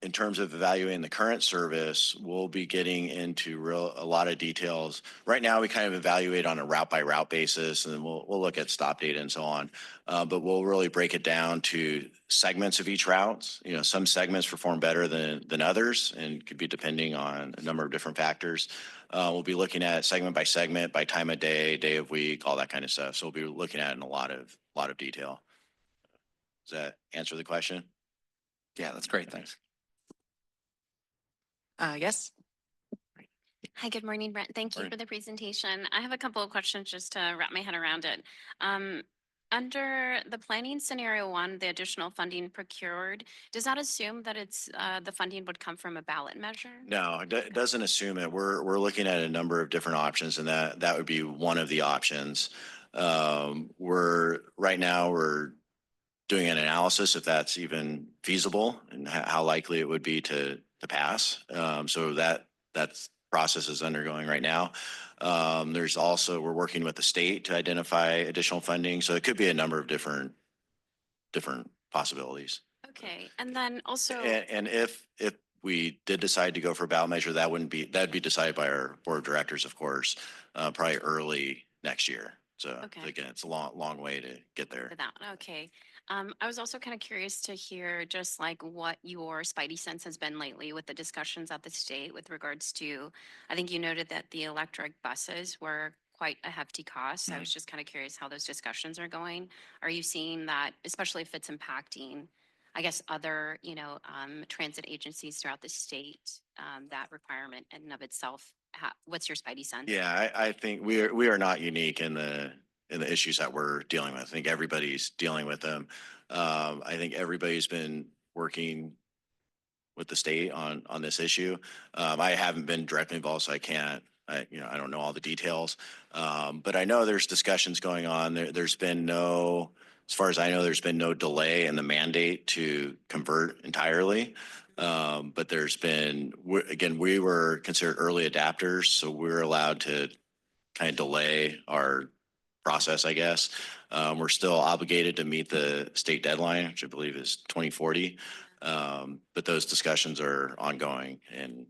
In terms of evaluating the current service, we'll be getting into a lot of details. Right now, we kind of evaluate on a route by route basis, and then we'll look at stop data and so on. But we'll really break it down to segments of each route. You know, some segments perform better than others, and could be depending on a number of different factors. We'll be looking at segment by segment, by time of day, day of week, all that kind of stuff. So we'll be looking at it in a lot of detail. Does that answer the question? Yeah, that's great. Thanks. Yes. Hi, good morning, Brent. Thank you Morning. for the presentation. I have a couple of questions just to wrap my head around it. Under the planning scenario one, the additional funding procured, does that assume that it's the funding would come from a ballot measure? No, it doesn't assume it. We're looking at a number of different options, and that would be one of the options. Right now we're doing an analysis if that's even feasible and how likely it would be to pass. So that's process is undergoing right now. There's also, we're working with the state to identify additional funding. So it could be a number of different possibilities. Okay, and then also, And if we did decide to go for a ballot measure, that'd be decided by our board of directors, of course, probably early next year. So Okay. again, it's a long way to get there. for that, okay. I was also kind of curious to hear just like what your spidey sense has been lately with the discussions at the state with regards to, I think you noted that the electric buses were quite a hefty cost. I was just kind of curious how those discussions are going. Are you seeing that, especially if it's impacting, I guess, other, transit agencies throughout the state, that requirement in and of itself? What's your spidey sense? Yeah, I think we are not unique in the issues that we're dealing with. I think everybody's dealing with them. I think everybody's been working with the state on this issue. I haven't been directly involved, so I can't. I don't know all the details, but I know there's discussions going on. There's been no, as far as I know, there's been no delay in the mandate to convert entirely. But there's been, again, we were considered early adapters, so we were allowed to kind of delay our process, I guess. We're still obligated to meet the state deadline, which I believe is 2040. But those discussions are ongoing, and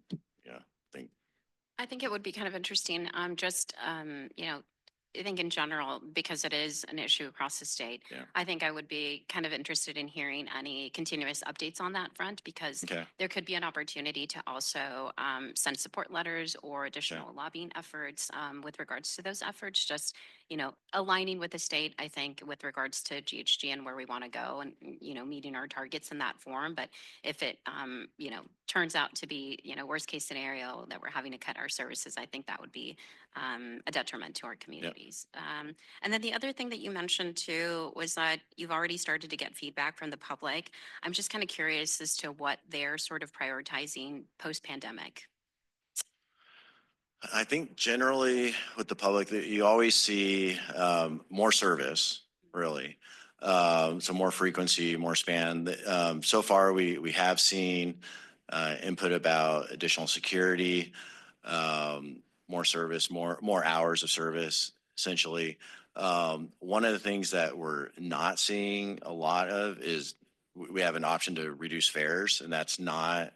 I think it would be kind of interesting, I think in general, because it is an issue across the state, Yeah. I think I would be kind of interested in hearing any continuous updates on that front, because Okay. there could be an opportunity to also send support letters or additional lobbying efforts with regards to those efforts, just, aligning with the state, I think, with regards to GHG and where we want to go and, meeting our targets in that form. But if it, turns out to be, worst case scenario that we're having to cut our services, I think that would be a detriment to our communities. And then the other thing that you mentioned too was that you've already started to get feedback from the public. I'm just kind of curious as to what they're sort of prioritizing post-pandemic. I think generally with the public, that you always see more service, really. So more frequency, more span. So far, we have seen input about additional security, more service, more hours of service, essentially. One of the things that we're not seeing a lot of is we have an option to reduce fares, and that's not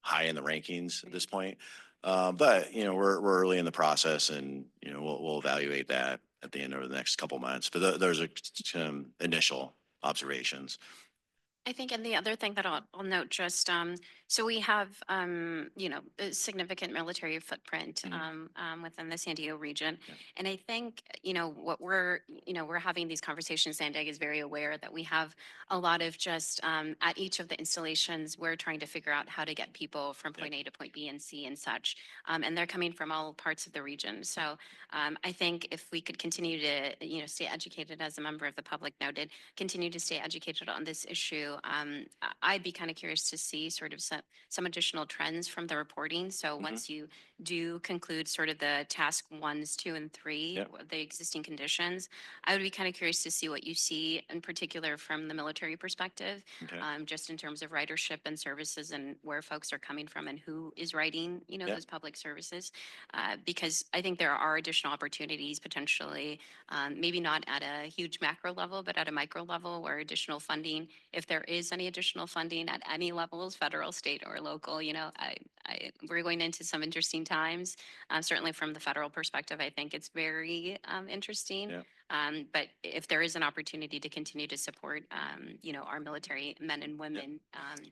high in the rankings at this point. But we're early in the process, and we'll evaluate that at the end of the next couple months. But those are some initial observations. I think, and the other thing that I'll note just, so we have, a significant military footprint within the San Diego region. Yeah. And I think, what we're having these conversations, SANDAG is very aware that we have a lot of just, at each of the installations, we're trying to figure out how to get people from point A to point B and C and such. And they're coming from all parts of the region. So I think if we could continue to, stay educated, as a member of the public noted, continue to stay educated on this issue, I'd be kind of curious to see sort of some additional trends from the reporting. So once you do conclude sort of the task 1s, 2, and 3, the existing conditions, I would be kind of curious to see what you see in particular from the military perspective, just in terms of ridership and services and where folks are coming from and who is writing, those public services. Because I think there are additional opportunities potentially, maybe not at a huge macro level, but at a micro level where additional funding, if there is any additional funding at any levels, federal, state, or local, we're going into some interesting times. Certainly from the federal perspective, I think it's very interesting. But if there is an opportunity to continue to support, our military men and women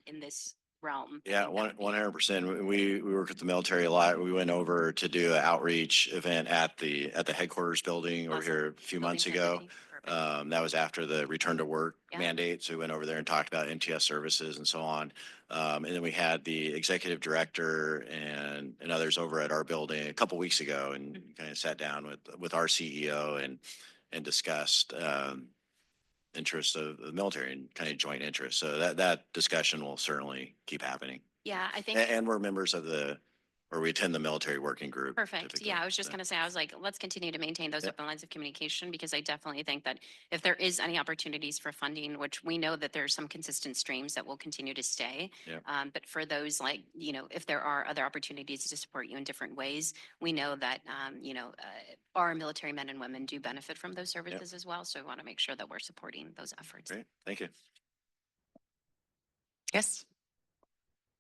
in this realm. Yeah, 100%. We work with the military a lot. We went over to do an outreach event at the headquarters building over here a few months ago. That was after the return to work mandate. So we went over there and talked about MTS services and so on. And then we had the executive director and others over at our building a couple weeks ago and kind of sat down with our CEO and discussed interests of the military and kind of joint interests. So that discussion will certainly keep happening. Yeah, I think. And we're members of or we attend the military working group. Perfect. typically. Yeah, I was just going to say, I was like, let's continue to maintain those open lines of communication because I definitely think that if there is any opportunities for funding, which we know that there's some consistent streams that will continue to stay. But for those if there are other opportunities to support you in different ways, we know that, our military men and women do benefit from those services as well. So we want to make sure that we're supporting those efforts. Great. Thank you. Yes.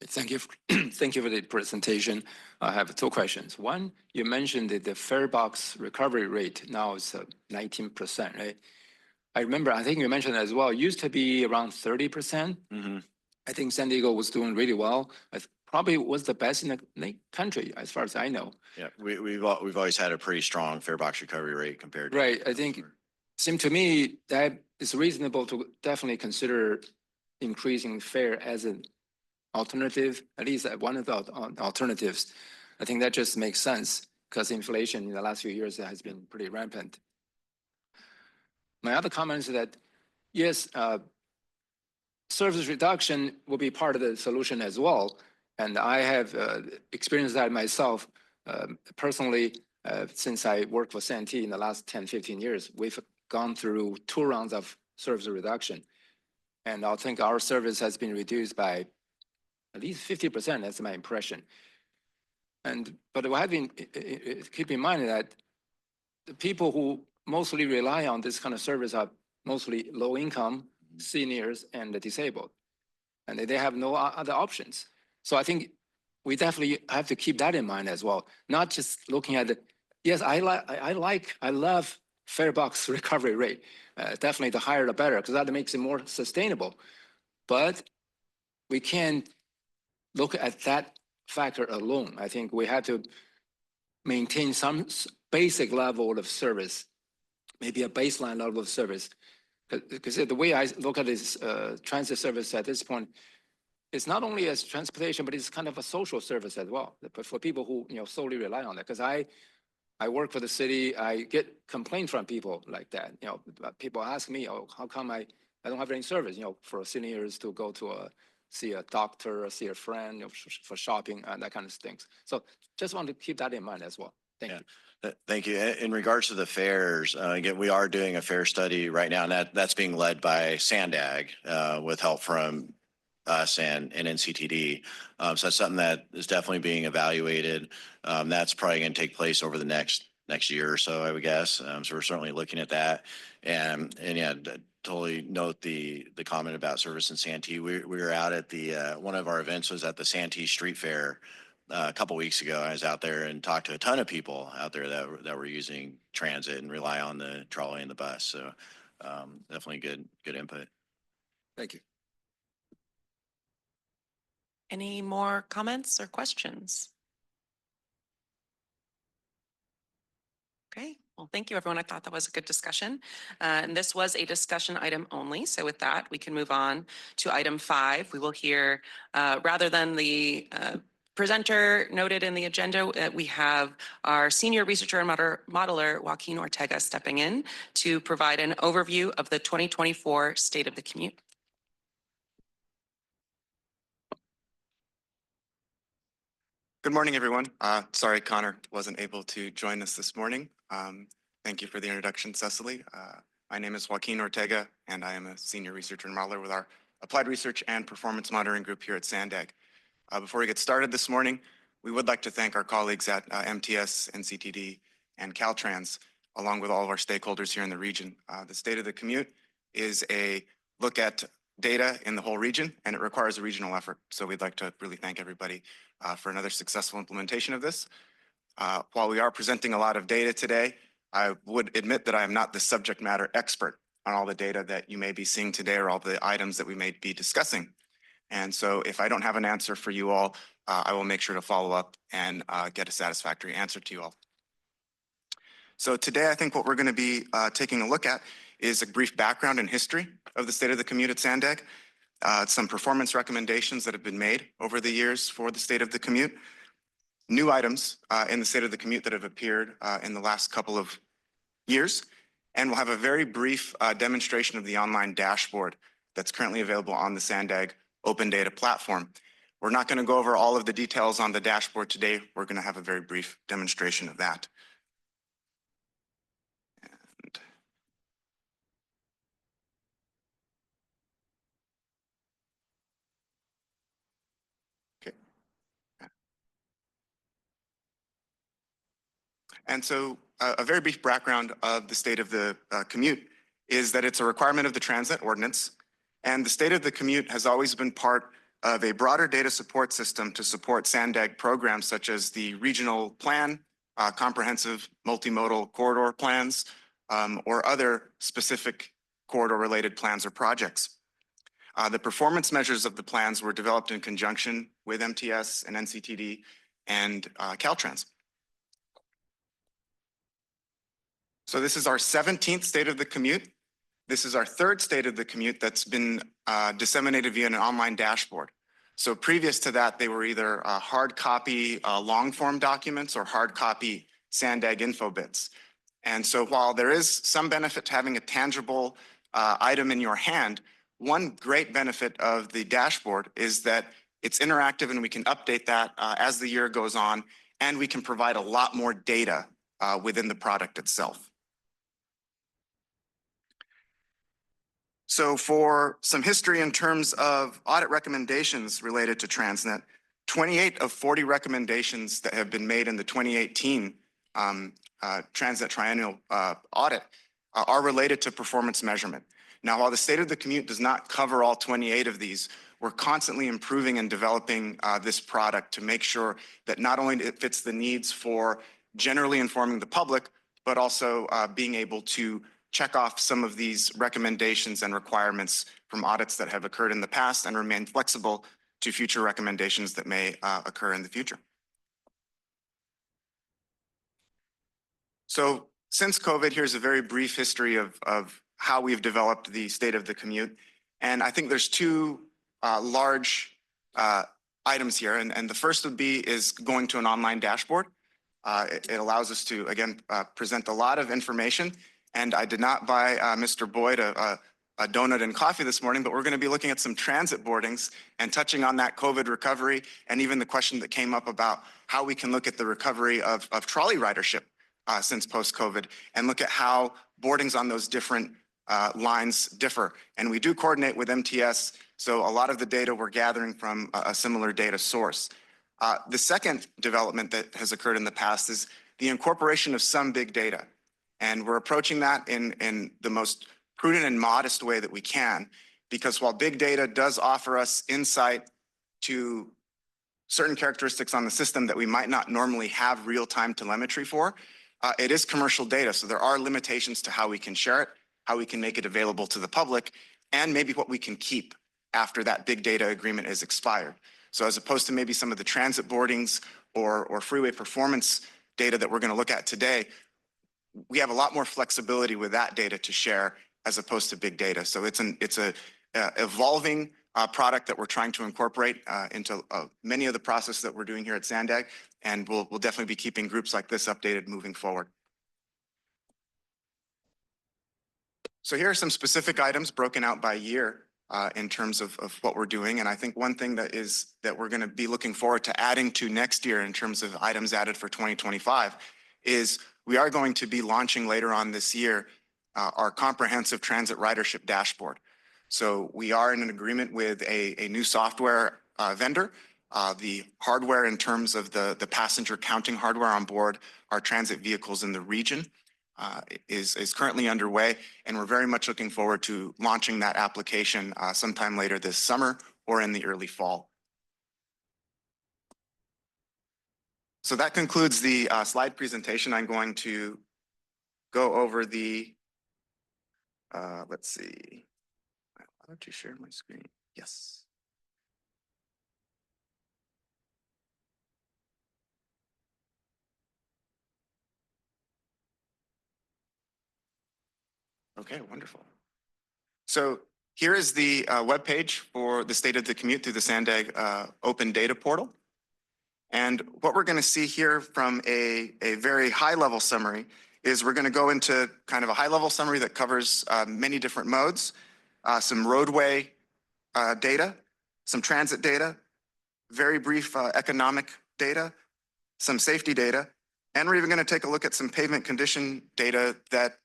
Thank you. Thank you for the presentation. I have two questions. One, you mentioned that the fare box recovery rate now is 19%, right? I think you mentioned as well, it used to be around 30%. I think San Diego was doing really well. Probably was the best in the country, as far as I know. Yeah, we've always had a pretty strong fare box recovery rate compared to. Right. I think it seemed to me that it's reasonable to definitely consider increasing fare as an alternative, at least one of the alternatives. I think that just makes sense because inflation in the last few years has been pretty rampant. My other comment is that, yes, service reduction will be part of the solution as well. And I have experienced that myself personally, since I worked for Santee in the last 10, 15 years. We've gone through 2 rounds of service reduction. And I think our service has been reduced by at least 50%, that's my impression. But we have been, keep in mind that the people who mostly rely on this kind of service are mostly low income, seniors, and the disabled. And they have no other options. So I think we definitely have to keep that in mind as well. Not just looking at yes, I love fare box recovery rate. Definitely the higher the better, because that makes it more sustainable. But we can't look at that factor alone. I think we have to maintain some basic level of service, maybe a baseline level of service. Because the way I look at this transit service at this point, it's not only as transportation, but it's kind of a social service as well. But for people who solely rely on that, because I work for the city, I get complaints from people like that. People ask me, "Oh, how come I don't have any service? For seniors to go to see a doctor or see a friend, for shopping and that kind of things." So just want to keep that in mind as well. Thank you. Thank you. In regards to the fares, again, we are doing a fare study right now, and that's being led by SANDAG with help from us and NCTD. So that's something that is definitely being evaluated. That's probably going to take place over the next year or so, I would guess. So we're certainly looking at that. And yeah, totally note the comment about service in Santee. We were out at the one of our events was at the Santee Street Fair a couple weeks ago. I was out there and talked to a ton of people out there that were using transit and rely on the trolley and the bus. So definitely good input. Thank you. Any more comments or questions? Okay, well, thank you, everyone. I thought that was a good discussion. And this was a discussion item only. So with that, we can move on to item 5. We will hear, rather than the presenter noted in the agenda, we have our senior researcher and modeler, Joaquin Ortega, stepping in to provide an overview of the 2024 State of the Good morning, everyone. Sorry, Connor wasn't able to join us this morning. Thank you for the introduction, Cecily. My name is Joaquin Ortega, and I am a senior researcher and modeler with our Applied Research and Performance Monitoring Group here at SANDAG. Before we get started this morning, we would like to thank our colleagues at MTS, NCTD, and Caltrans, along with all of our stakeholders here in the region. The State of the Commute is a look at data in the whole region, and it requires a regional effort. So we'd like to really thank everybody for another successful implementation of this. While we are presenting a lot of data today, I would admit that I am not the subject matter expert on all the data that you may be seeing today or all the items that we may be discussing. And so if I don't have an answer for you all, I will make sure to follow up and get a satisfactory answer to you all. So today, I think what we're going to be taking a look at is a brief background and history of the State of the Commute at SANDAG, some performance recommendations that have been made over the years for the State of the Commute, new items in the State of the Commute that have appeared in the last couple of years, and we'll have a very brief demonstration of the online dashboard that's currently available on the SANDAG Open Data platform. We're not going to go over all of the details on the dashboard today. We're going to have a very brief demonstration of that. And so a very brief background of the State of the Commute is that it's a requirement of the Transit Ordinance, and the State of the Commute has always been part of a broader data support system to support SANDAG programs such as the Regional Plan, Comprehensive Multimodal Corridor Plans, or other specific corridor-related plans or projects. The performance measures of the plans were developed in conjunction with MTS and NCTD and Caltrans. So this is our 17th State of the Commute. This is our third State of the Commute that's been disseminated via an online dashboard. So previous to that, they were either hard copy long form documents or hard copy SANDAG info bits. And so while there is some benefit to having a tangible item in your hand, one great benefit of the dashboard is that it's interactive and we can update that as the year goes on, and we can provide a lot more data within the product itself. So for some history in terms of audit recommendations related to Transnet, 28 of 40 recommendations that have been made in the 2018 Transnet Triennial audit are related to performance measurement. Now, while the State of the Commute does not cover all 28 of these, we're constantly improving and developing this product to make sure that not only it fits the needs for generally informing the public, but also being able to check off some of these recommendations and requirements from audits that have occurred in the past and remain flexible to future recommendations that may occur in the future. So since COVID, here's a very brief history of how we've developed the State of the Commute. And I think there's two large items here. And the first would be is going to an online dashboard. It allows us to, again, present a lot of information. And I did not buy Mr. Boyd a donut and coffee this morning, but we're going to be looking at some transit boardings and touching on that COVID recovery, and even the question that came up about how we can look at the recovery of trolley ridership since post-COVID, and look at how boardings on those different lines differ. And we do coordinate with MTS, so a lot of the data we're gathering from a similar data source. The second development that has occurred in the past is the incorporation of some big data. And we're approaching that in the most prudent and modest way that we can, because while big data does offer us insight to certain characteristics on the system that we might not normally have real-time telemetry for, it is commercial data. So there are limitations to how we can share it, how we can make it available to the public, and maybe what we can keep after that big data agreement is expired. So as opposed to maybe some of the transit boardings or freeway performance data that we're going to look at today, we have a lot more flexibility with that data to share as opposed to big data. So it's a evolving product that we're trying to incorporate into many of the processes that we're doing here at SANDAG, and we'll definitely be keeping groups like this updated moving forward. So here are some specific items broken out by year in terms of what we're doing. And I think one thing that we're going to be looking forward to adding to next year in terms of items added for 2025 is we are going to be launching later on this year our comprehensive transit ridership dashboard. So we are in an agreement with a new software vendor. The hardware in terms of the passenger counting hardware on board our transit vehicles in the region is currently underway, and we're very much looking forward to launching that application sometime later this summer or in the early fall. So that concludes the slide presentation. I'm going to go over the, let's see, why don't you share my screen? Yes. Okay, wonderful. So here is the webpage for the State of the Commute through the SANDAG Open Data Portal. And what we're going to see here from a very high-level summary is we're going to go into kind of a high-level summary that covers many different modes, some roadway data, some transit data, very brief economic data, some safety data, and we're even going to take a look at some pavement condition data that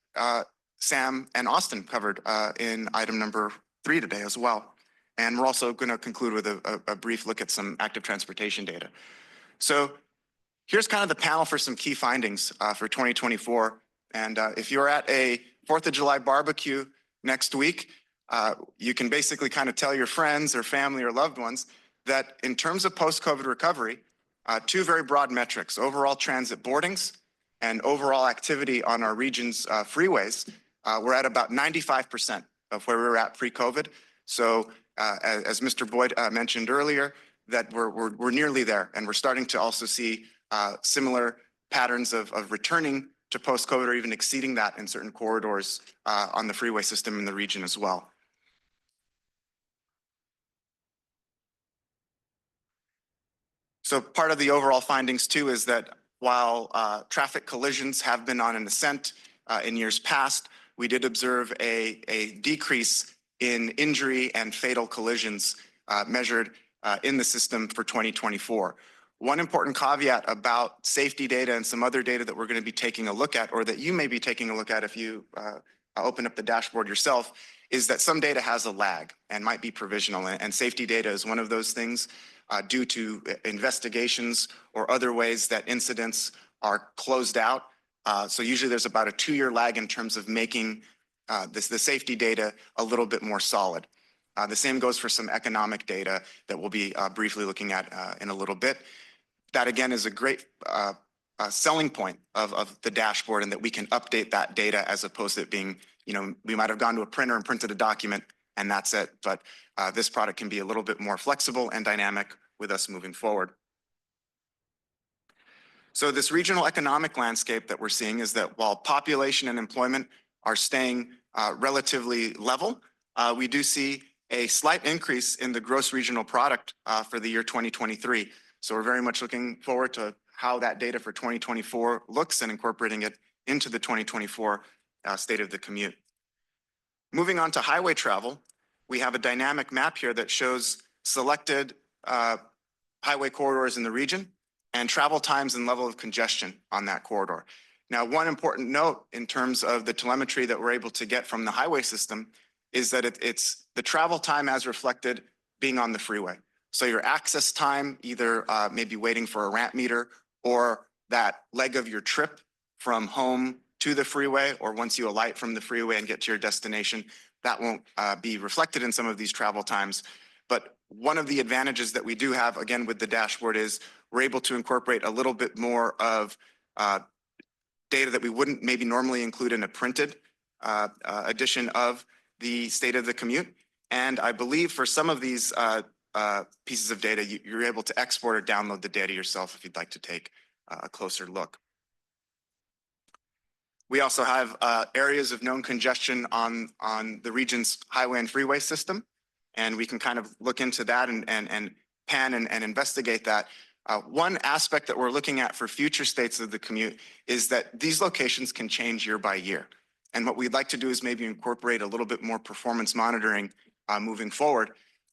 Sam and Austin covered in item number 3 today as well. And we're also going to conclude with a brief look at some active transportation data. So here's kind of the panel for some key findings for 2024. And if you're at a 4th of July barbecue next week, you can basically kind of tell your friends or family or loved ones that in terms of post-COVID recovery, 2 very broad metrics, overall transit boardings and overall activity on our region's freeways, we're at about 95% of where we were at pre-COVID. So as Mr. Boyd mentioned earlier, that we're nearly there, and we're starting to also see similar patterns of returning to post-COVID or even exceeding that in certain corridors on the freeway system in the region as well. So part of the overall findings too is that while traffic collisions have been on an ascent in years past, we did observe a decrease in injury and fatal collisions measured in the system for 2024. One important caveat about safety data and some other data that we're going to be taking a look at, or that you may be taking a look at if you open up the dashboard yourself, is that some data has a lag and might be provisional. And safety data is one of those things due to investigations or other ways that incidents are closed out. So usually there's about a 2-year lag in terms of making the safety data a little bit more solid. The same goes for some economic data that we'll be briefly looking at in a little bit. That again is a great selling point of the dashboard, and that we can update that data as opposed to it being, we might have gone to a printer and printed a document and that's it. But this product can be a little bit more flexible and dynamic with us moving forward. So this regional economic landscape that we're seeing is that while population and employment are staying relatively level, we do see a slight increase in the gross regional product for the year 2023. So we're very much looking forward to how that data for 2024 looks and incorporating it into the 2024 State of the Commute. Moving on to highway travel, we have a dynamic map here that shows selected highway corridors in the region and travel times and level of congestion on that corridor. Now, one important note in terms of the telemetry that we're able to get from the highway system is that it's the travel time as reflected being on the freeway. So your access time, either maybe waiting for a ramp meter or that leg of your trip from home to the freeway, or once you alight from the freeway and get to your destination, that won't be reflected in some of these travel times. But one of the advantages that we do have, again, with the dashboard is we're able to incorporate a little bit more of data that we wouldn't maybe normally include in a printed edition of the State of the Commute. And I believe for some of these pieces of data, you're able to export or download the data yourself if you'd like to take a closer look. We also have areas of known congestion on the region's highway and freeway system, and we can kind of look into that and pan and investigate that. One aspect that we're looking at for future States of the Commute is that these locations can change year by year. And what we'd like to do is maybe incorporate a little bit more performance monitoring moving forward.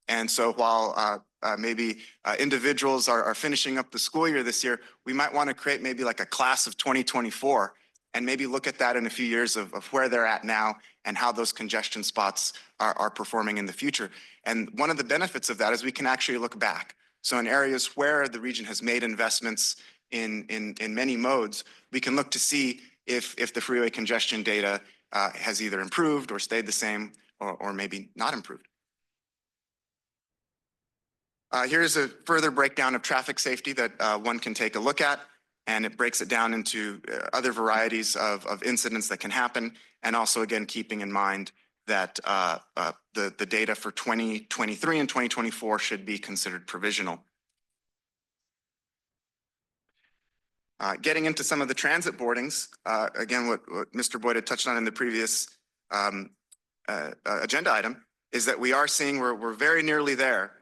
And so while maybe individuals are finishing up the school year this year, we might want to create maybe like a class of 2024 and maybe look at that in a few years of where they're at now and how those congestion spots are performing in the future. And one of the benefits of that is we can actually look back. So in areas where the region has made investments in many modes, we can look to see if the freeway congestion data has either improved or stayed the same or maybe not improved. Here's a further breakdown of traffic safety that one can take a look at, and it breaks it down into other varieties of incidents that can happen, and also again keeping in mind that the data for 2023 and 2024 should be considered provisional. Getting into some of the transit boardings, again, what Mr. Boyd had touched on in the previous agenda item is that we are seeing we're very nearly there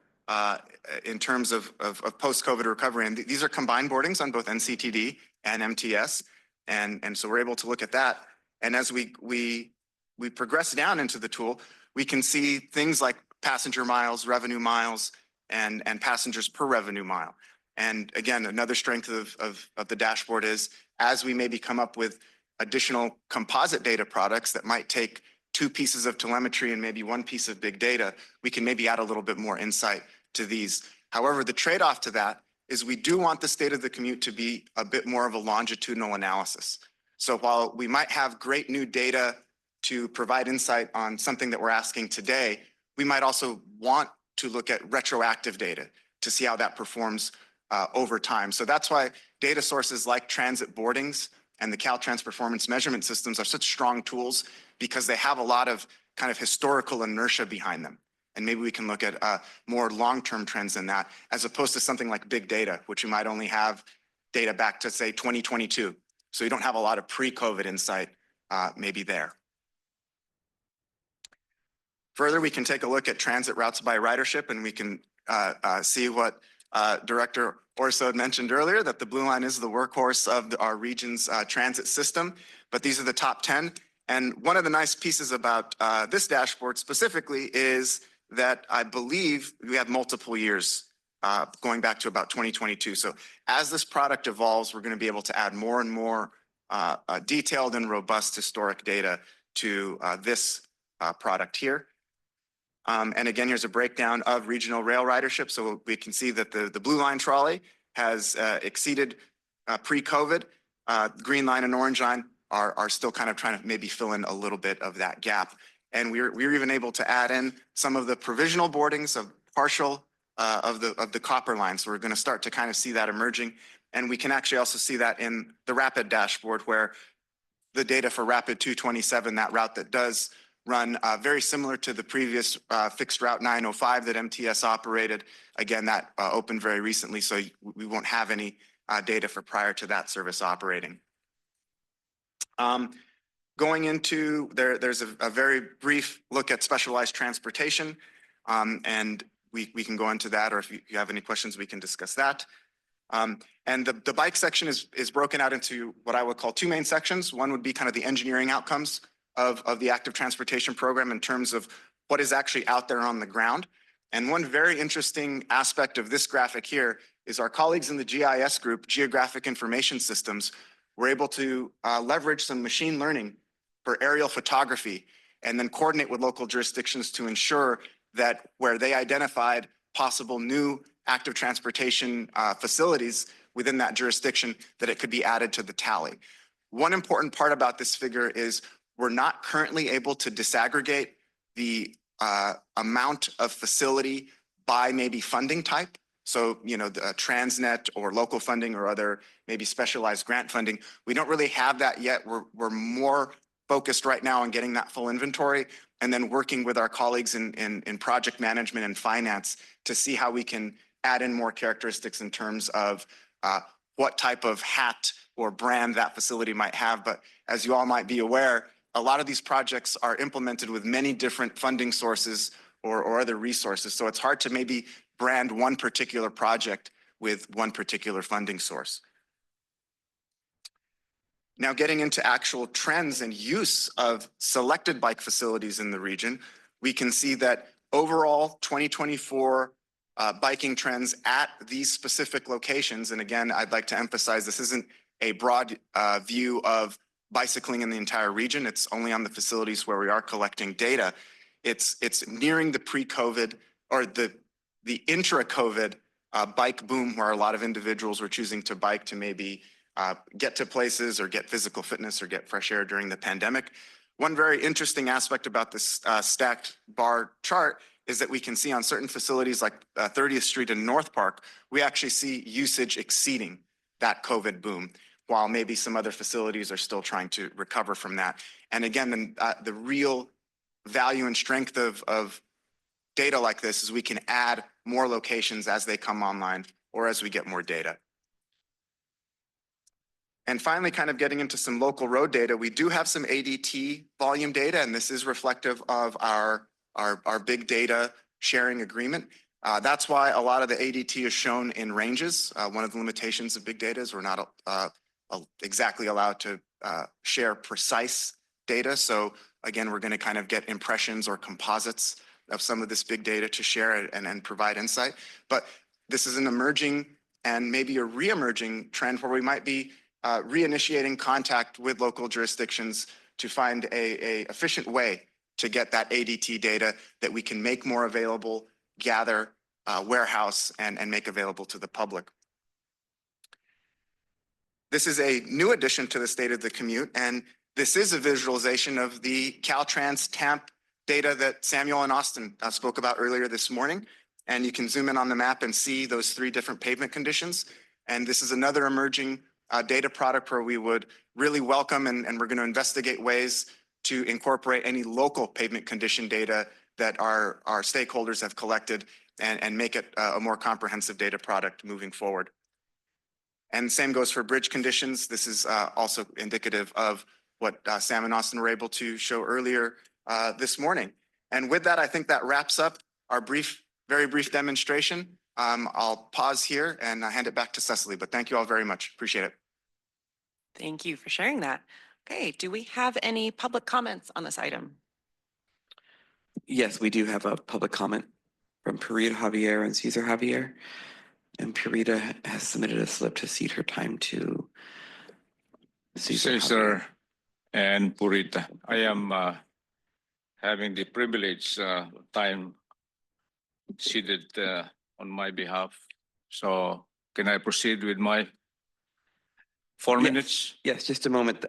in terms of post-COVID recovery. And these are combined boardings on both NCTD and MTS. And so we're able to look at that. And as we progress down into the tool, we can see things like passenger miles, revenue miles, and passengers per revenue mile. And again, another strength of the dashboard is as we maybe come up with additional composite data products that might take 2 pieces of telemetry and maybe 1 piece of big data, we can maybe add a little bit more insight to these. However, the trade-off to that is we do want the state of the commute to be a bit more of a longitudinal analysis. So while we might have great new data to provide insight on something that we're asking today, we might also want to look at retroactive data to see how that performs over time. So that's why data sources like transit boardings and the Caltrans performance measurement systems are such strong tools because they have a lot of kind of historical inertia behind them. And maybe we can look at more long-term trends in that, as opposed to something like big data, which we might only have data back to, say, 2022. So you don't have a lot of pre-COVID insight maybe there. Further, we can take a look at transit routes by ridership, and we can see what Director Orso had mentioned earlier, that the Blue Line is the workhorse of our region's transit system, but these are the top 10. And one of the nice pieces about this dashboard specifically is that I believe we have multiple years going back to about 2022. So as this product evolves, we're going to be able to add more and more detailed and robust historic data to this product here. And again, here's a breakdown of regional rail ridership. So we can see that the Blue Line trolley has exceeded pre-COVID. Green Line and Orange Line are still kind of trying to maybe fill in a little bit of that gap. And we're even able to add in some of the provisional boardings of partial of the copper line. So we're going to start to kind of see that emerging. And we can actually also see that in the Rapid dashboard, where the data for Rapid 227, that route that does run very similar to the previous fixed route 905 that MTS operated. Again, that opened very recently, so we won't have any data for prior to that service operating. Going into, there's a very brief look at specialized transportation, and we can go into that, or if you have any questions, we can discuss that. And the bike section is broken out into what I would call 2 main sections. One would be kind of the engineering outcomes of the active transportation program in terms of what is actually out there on the ground. And one very interesting aspect of this graphic here is our colleagues in the GIS group, Geographic Information Systems, were able to leverage some machine learning for aerial photography and then coordinate with local jurisdictions to ensure that where they identified possible new active transportation facilities within that jurisdiction, that it could be added to the tally. One important part about this figure is we're not currently able to disaggregate the amount of facility by maybe funding type. So, you know, the Transnet or local funding or other maybe specialized grant funding. We don't really have that yet. We're more focused right now on getting that full inventory and then working with our colleagues in project management and finance to see how we can add in more characteristics in terms of what type of hat or brand that facility might have. But as you all might be aware, a lot of these projects are implemented with many different funding sources or other resources. So it's hard to maybe brand one particular project with one particular funding source. Now getting into actual trends and use of selected bike facilities in the region, we can see that overall 2024 biking trends at these specific locations. And again, I'd like to emphasize this isn't a broad view of bicycling in the entire region. It's only on the facilities where we are collecting data. It's nearing the pre-COVID or the intra-COVID bike boom, where a lot of individuals were choosing to bike to maybe get to places or get physical fitness or get fresh air during the pandemic. One very interesting aspect about this stacked bar chart is that we can see on certain facilities like 30th Street and North Park, we actually see usage exceeding that COVID boom, while maybe some other facilities are still trying to recover from that. And again, the real value and strength of data like this is we can add more locations as they come online or as we get more data. And finally, kind of getting into some local road data, we do have some ADT volume data, and this is reflective of our big data sharing agreement. That's why a lot of the ADT is shown in ranges. One of the limitations of big data is we're not exactly allowed to share precise data. So again, we're going to kind of get impressions or composites of some of this big data to share and provide insight. But this is an emerging and maybe a re-emerging trend where we might be reinitiating contact with local jurisdictions to find a efficient way to get that ADT data that we can make more available, gather, warehouse, and make available to the public. This is a new addition to the State of the Commute, and this is a visualization of the Caltrans TAMP data that Samuel and Austin spoke about earlier this morning. And you can zoom in on the map and see those 3 different pavement conditions. And this is another emerging data product where we would really welcome and we're going to investigate ways to incorporate any local pavement condition data that our stakeholders have collected and make it a more comprehensive data product moving forward. And same goes for bridge conditions. This is also indicative of what Sam and Austin were able to show earlier this morning. And with that, I think that wraps up our very brief demonstration. I'll pause here and hand it back to Cecily, but thank you all very much. Appreciate it. Thank you for sharing that. Okay, do we have any public comments on this item? Yes, we do have a public comment from Purita Javier and Cesar Javier. And Purita has submitted a slip to cede her time to Cesar Cesar and Purita. I am having the privilege time ceded on my behalf. So can I proceed with my 4 minutes? Yes, just a moment.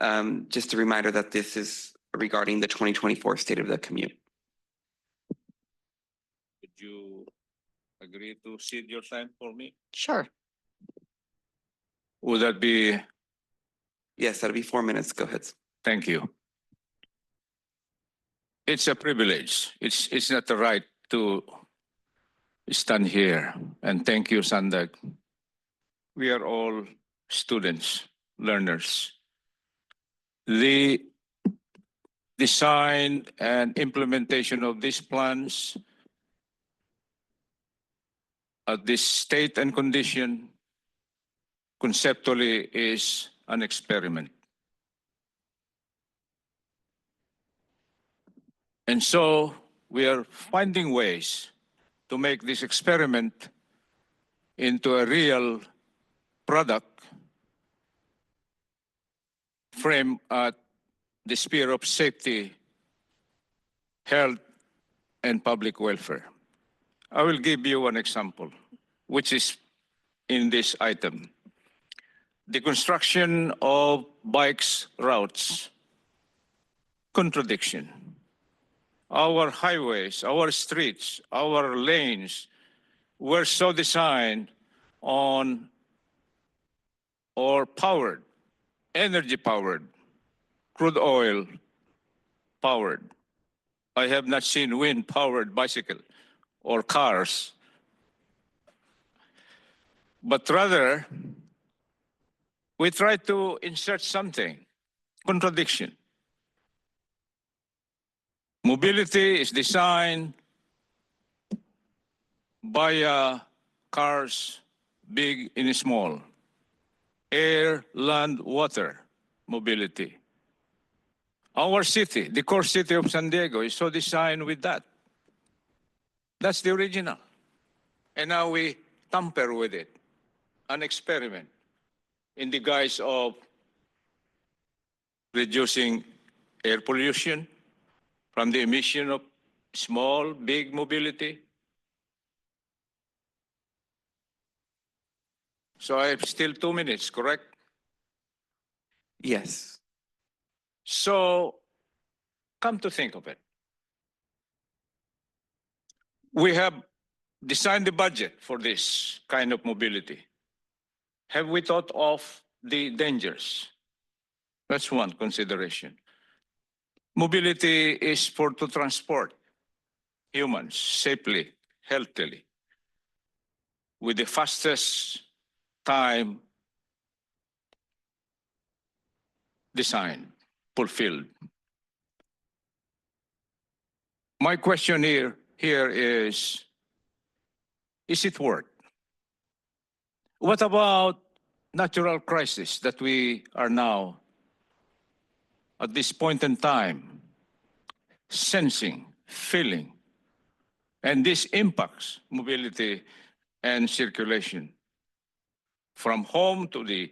Just a reminder that this is regarding the 2024 State of the Commute. Would you agree to cede your time for me? Sure. Would that be? Yes, that'll be 4 minutes. Go ahead. Thank you. It's a privilege. It's not the right to stand here. And thank you, SANDAG. We are all students, learners. The design and implementation of these plans at this state and condition conceptually is an experiment. And so we are finding ways to make this experiment into a real product framed at the sphere of safety, health, and public welfare. I will give you one example, which is in this item. The construction of bikes routes, contradiction. Our highways, our streets, our lanes were so designed on or powered, energy powered, crude oil powered. I have not seen wind powered bicycle or cars, but rather we try to insert something, contradiction. Mobility is designed via cars, big and small, air, land, water mobility. Our city, the core city of San Diego, is so designed with that. That's the original. And now we tamper with it, an experiment in the guise of reducing air pollution from the emission of small, big mobility. So I have still 2 minutes, correct? Yes. So come to think of it, we have designed the budget for this kind of mobility. Have we thought of the dangers? That's one consideration. Mobility is for to transport humans safely, healthily, with the fastest time designed, fulfilled. My question here is it worth? What about natural crisis that we are now, at this point in time, sensing, feeling, and this impacts mobility and circulation from home to the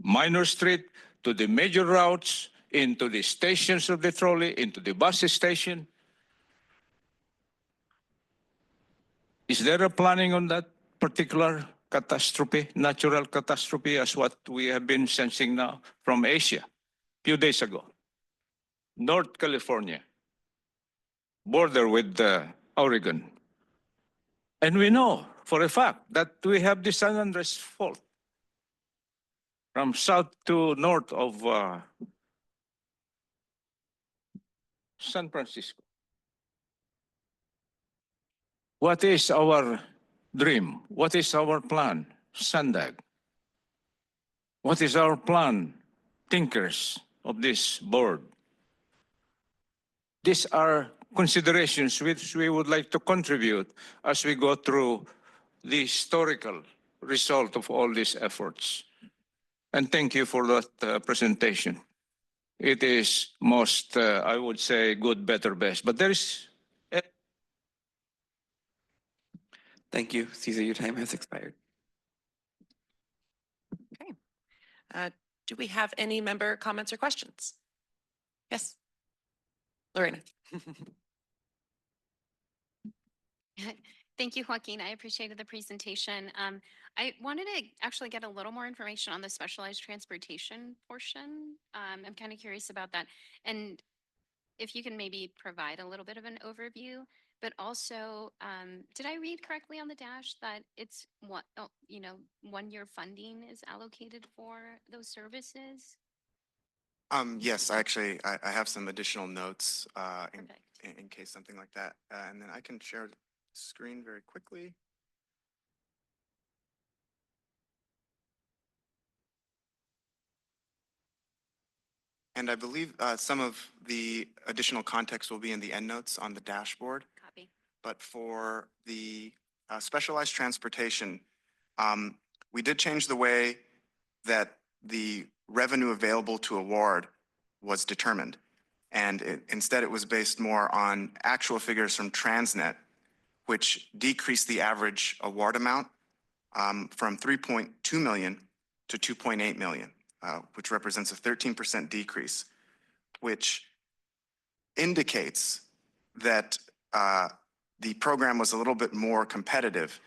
minor street, to the major routes, into the stations of the trolley, into the bus station. Is there a planning on that particular catastrophe, natural catastrophe, as what we have been sensing now from Asia a few days ago? North California, border with Oregon. And we know for a fact that we have the San Andres Fault from south to north of San Francisco. What is our dream? What is our plan? SANDAG. What is our plan, thinkers of this board? These are considerations which we would like to contribute as we go through the historical result of all these efforts. And thank you for that presentation. It is most, I would say, good, better, best. But there is. Thank you. Caesar, your time has expired. Do we have any member comments or questions? Yes. Lorena. Thank you, Joaquin. I appreciated the presentation. I wanted to actually get a little more information on the specialized transportation portion. I'm kind of curious about that. And if you can maybe provide a little bit of an overview, but also, did I read correctly on the dash that it's what, 1-year funding is allocated for those services? Yes, actually, I have some additional notes Perfect. in case something like that. And then I can share the screen very quickly. And I believe some of the additional context will be in the endnotes on the dashboard. Copy. But for the specialized transportation, we did change the way that the revenue available to award was determined. And instead, it was based more on actual figures from Transnet, which decreased the average award amount from 3.2 million to 2.8 million, which represents a 13% decrease, which indicates that the program was a little bit more competitive.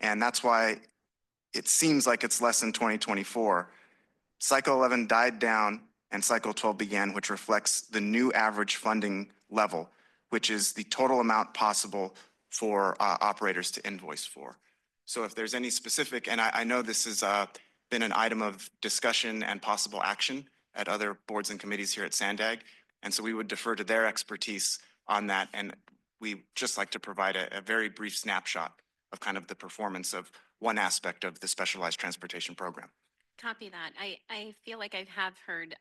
And that's why it seems like it's less in 2024. Cycle 11 died down and cycle 12 began, which reflects the new average funding level, which is the total amount possible for operators to invoice for. So if there's any specific, and I know this has been an item of discussion and possible action at other boards and committees here at SANDAG, and so we would defer to their expertise on that, and we just like to provide a very brief snapshot of kind of the performance of one aspect of the specialized transportation program. Copy that. I feel like I have heard,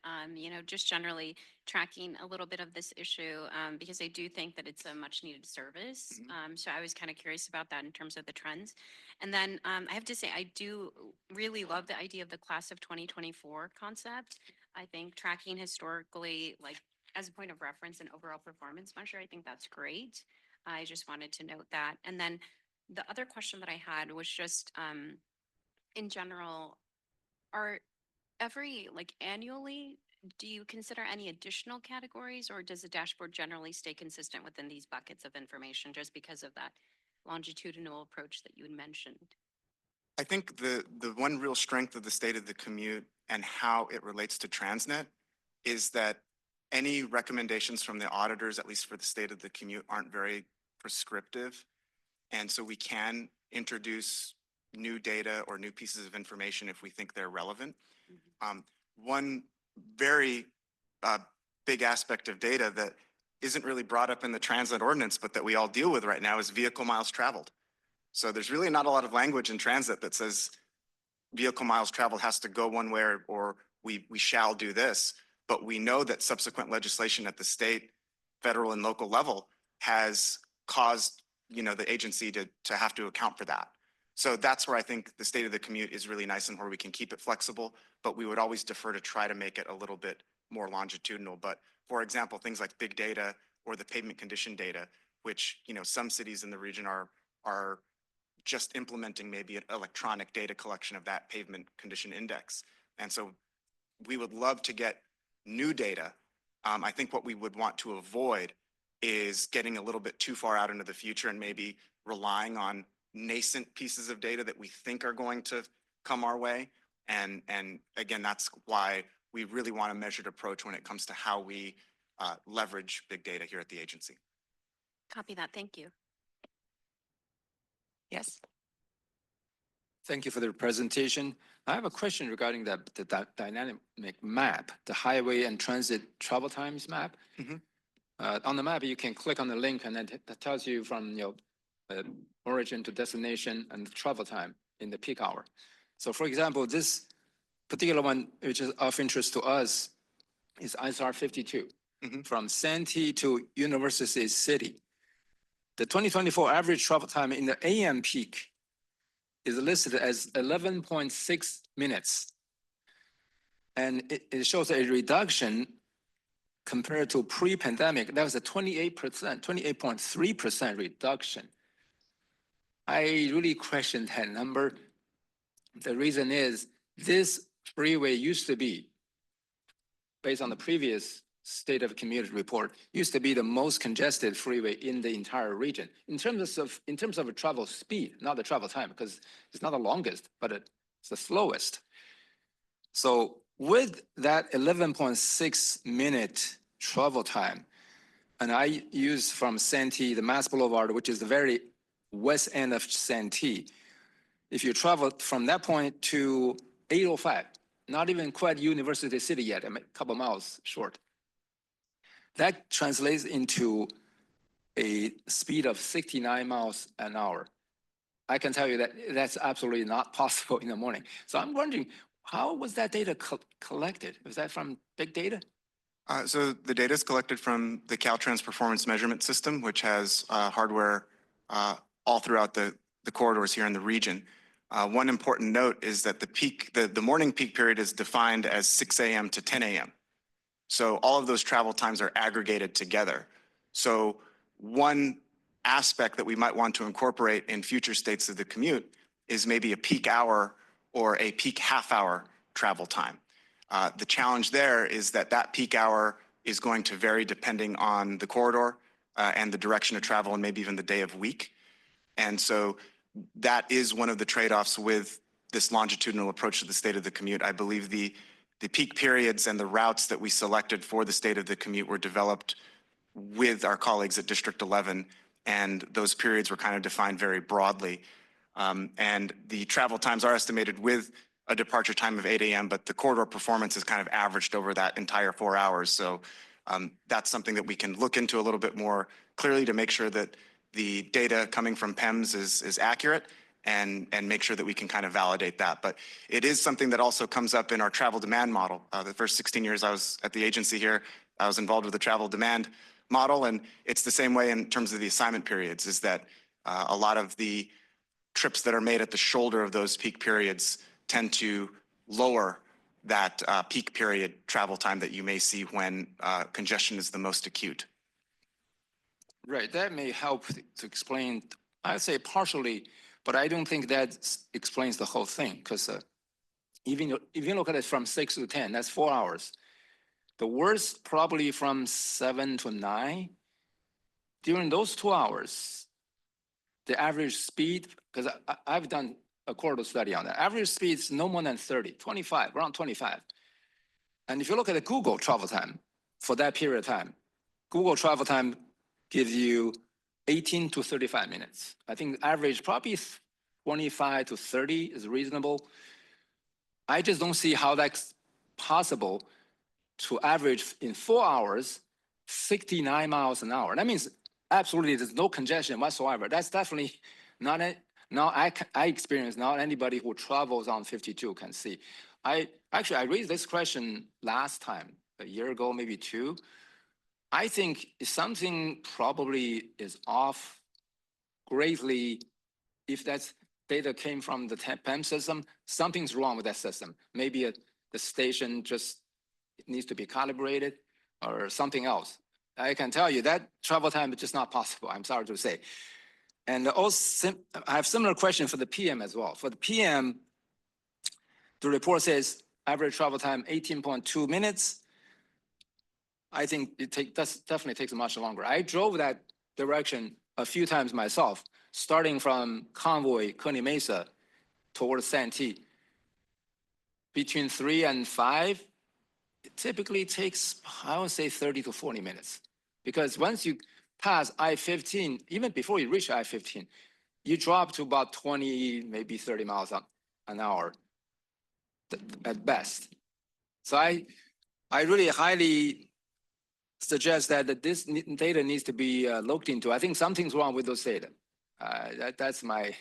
just generally tracking a little bit of this issue because I do think that it's a much needed service. So I was kind of curious about that in terms of the trends. And then I have to say, I do really love the idea of the class of 2024 concept. I think tracking historically, like as a point of reference and overall performance measure, I think that's great. I just wanted to note that. And then the other question that I had was just in general, are annually, do you consider any additional categories, or does the dashboard generally stay consistent within these buckets of information just because of that longitudinal approach that you had mentioned? I think the one real strength of the state of the commute and how it relates to Transnet is that any recommendations from the auditors, at least for the state of the commute, aren't very prescriptive. And so we can introduce new data or new pieces of information if we think they're relevant. One very big aspect of data that isn't really brought up in the Transnet ordinance, but that we all deal with right now is vehicle miles traveled. So there's really not a lot of language in Transnet that says vehicle miles traveled has to go one way or we shall do this. But we know that subsequent legislation at the state, federal, and local level has caused, the agency to have to account for that. So that's where I think the state of the commute is really nice and where we can keep it flexible, but we would always defer to try to make it a little bit more longitudinal. But for example, things like big data or the pavement condition data, which, some cities in the region are just implementing maybe an electronic data collection of that pavement condition index. And so we would love to get new data. I think what we would want to avoid is getting a little bit too far out into the future and maybe relying on nascent pieces of data that we think are going to come our way. And again, that's why we really want a measured approach when it comes to how we leverage big data here at the agency. Copy that. Thank you. Yes. Thank you for the presentation. I have a question regarding the dynamic map, the highway and transit travel times map. On the map, you can click on the link and then that tells you from origin to destination and the travel time in the peak hour. So for example, this particular one, which is of interest to us, is ISR 52 from Santee to University City. The 2024 average travel time in the AM peak is listed as 11.6 minutes. And it shows a reduction compared to pre-pandemic. That was a 28%, 28.3% reduction. I really question that number. The reason is this freeway used to be, based on the previous State of Community report, used to be the most congested freeway in the entire region. In terms of a travel speed, not the travel time, because it's not the longest, but it's the slowest. So with that 11.6 minute travel time, and I use from Santee, the Mass Boulevard, which is the very west end of Santee. If you travel from that point to 805, not even quite University City yet, a couple miles short, that translates into a speed of 69 miles an hour. I can tell you that that's absolutely not possible in the morning. So I'm wondering, how was that data collected? Was that from big data? So the data is collected from the Caltrans Performance Measurement System, which has hardware all throughout the corridors here in the region. One important note is that the morning peak period is defined as 6 a.m. to 10 a.m. So all of those travel times are aggregated together. So one aspect that we might want to incorporate in future states of the commute is maybe a peak hour or a peak half hour travel time. The challenge there is that peak hour is going to vary depending on the corridor and the direction of travel and maybe even the day of week. And so that is one of the trade-offs with this longitudinal approach to the state of the commute. I believe the peak periods and the routes that we selected for the state of the commute were developed with our colleagues at District 11, and those periods were kind of defined very broadly. And the travel times are estimated with a departure time of 8 a.m., but the corridor performance is kind of averaged over that entire 4 hours. So that's something that we can look into a little bit more clearly to make sure that the data coming from PEMS is accurate and make sure that we can kind of validate that. But it is something that also comes up in our travel demand model. The first 16 years I was at the agency here, I was involved with the travel demand model, and it's the same way in terms of the assignment periods, is that a lot of the trips that are made at the shoulder of those peak periods tend to lower that peak period travel time that you may see when congestion is the most acute. Right, that may help to explain, I'd say partially, but I don't think that explains the whole thing, because if you look at it from 6 to 10, that's 4 hours. The worst probably from 7 to 9. During those 2 hours, the average speed, because I've done a quarter study on that, average speed is no more than 30, 25, around 25. And if you look at the Google travel time for that period of time, Google travel time gives you 18 to 35 minutes. I think average probably 25 to 30 is reasonable. I just don't see how that's possible to average in 4 hours, 69 miles an hour. That means absolutely there's no congestion whatsoever. That's definitely not a, now I experience, not anybody who travels on 52 can see. I raised this question last time, a year ago, maybe 2. I think something probably is off greatly. If that data came from the PEM system, something's wrong with that system. Maybe the station just needs to be calibrated or something else. I can tell you that travel time is just not possible, I'm sorry to say. And also, I have similar question for the PM as well. For the PM, the report says average travel time 18.2 minutes. I think that definitely takes much longer. I drove that direction a few times myself, starting from Convoy, Kearny Mesa, towards Santee. Between 3 and 5, it typically takes, I would say, 30 to 40 minutes. Because once you pass I-15, even before you reach I-15, you drop to about 20, maybe 30 miles an hour at best. So I really highly suggest that this data needs to be looked into. I think something's wrong with those data. That's my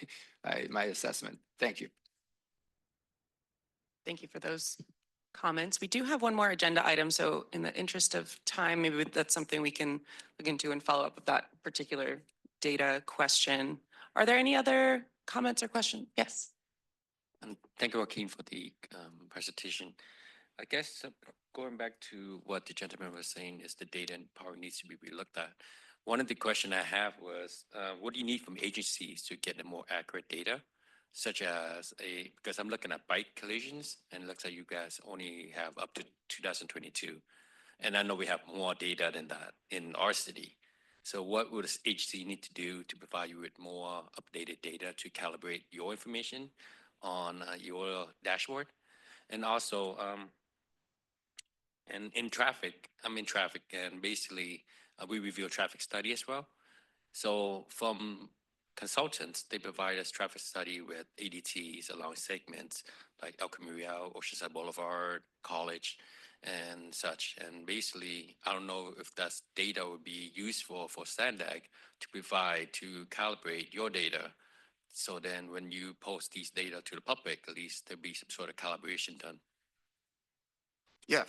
assessment. Thank you. Thank you for those comments. We do have one more agenda item, so in the interest of time, maybe that's something we can look into and follow up with that particular data question. Are there any other comments or questions? Yes. Thank you, Joaquin, for the presentation. I guess going back to what the gentleman was saying is the data and power needs to be relooked at. One of the questions I have was, what do you need from agencies to get a more accurate data, such as because I'm looking at bike collisions and it looks like you guys only have up to 2022. And I know we have more data than that in our city. So what would this agency need to do to provide you with more updated data to calibrate your information on your dashboard? And also, and in traffic, I'm in traffic, and basically we review a traffic study as well. So from consultants, they provide us traffic study with ADTs along segments like El Camino, Oceanside Boulevard, College, and such. And basically, I don't know if that data would be useful for SANDAG to provide to calibrate your data. So then when you post these data to the public, at least there'll be some sort of calibration done. Yeah,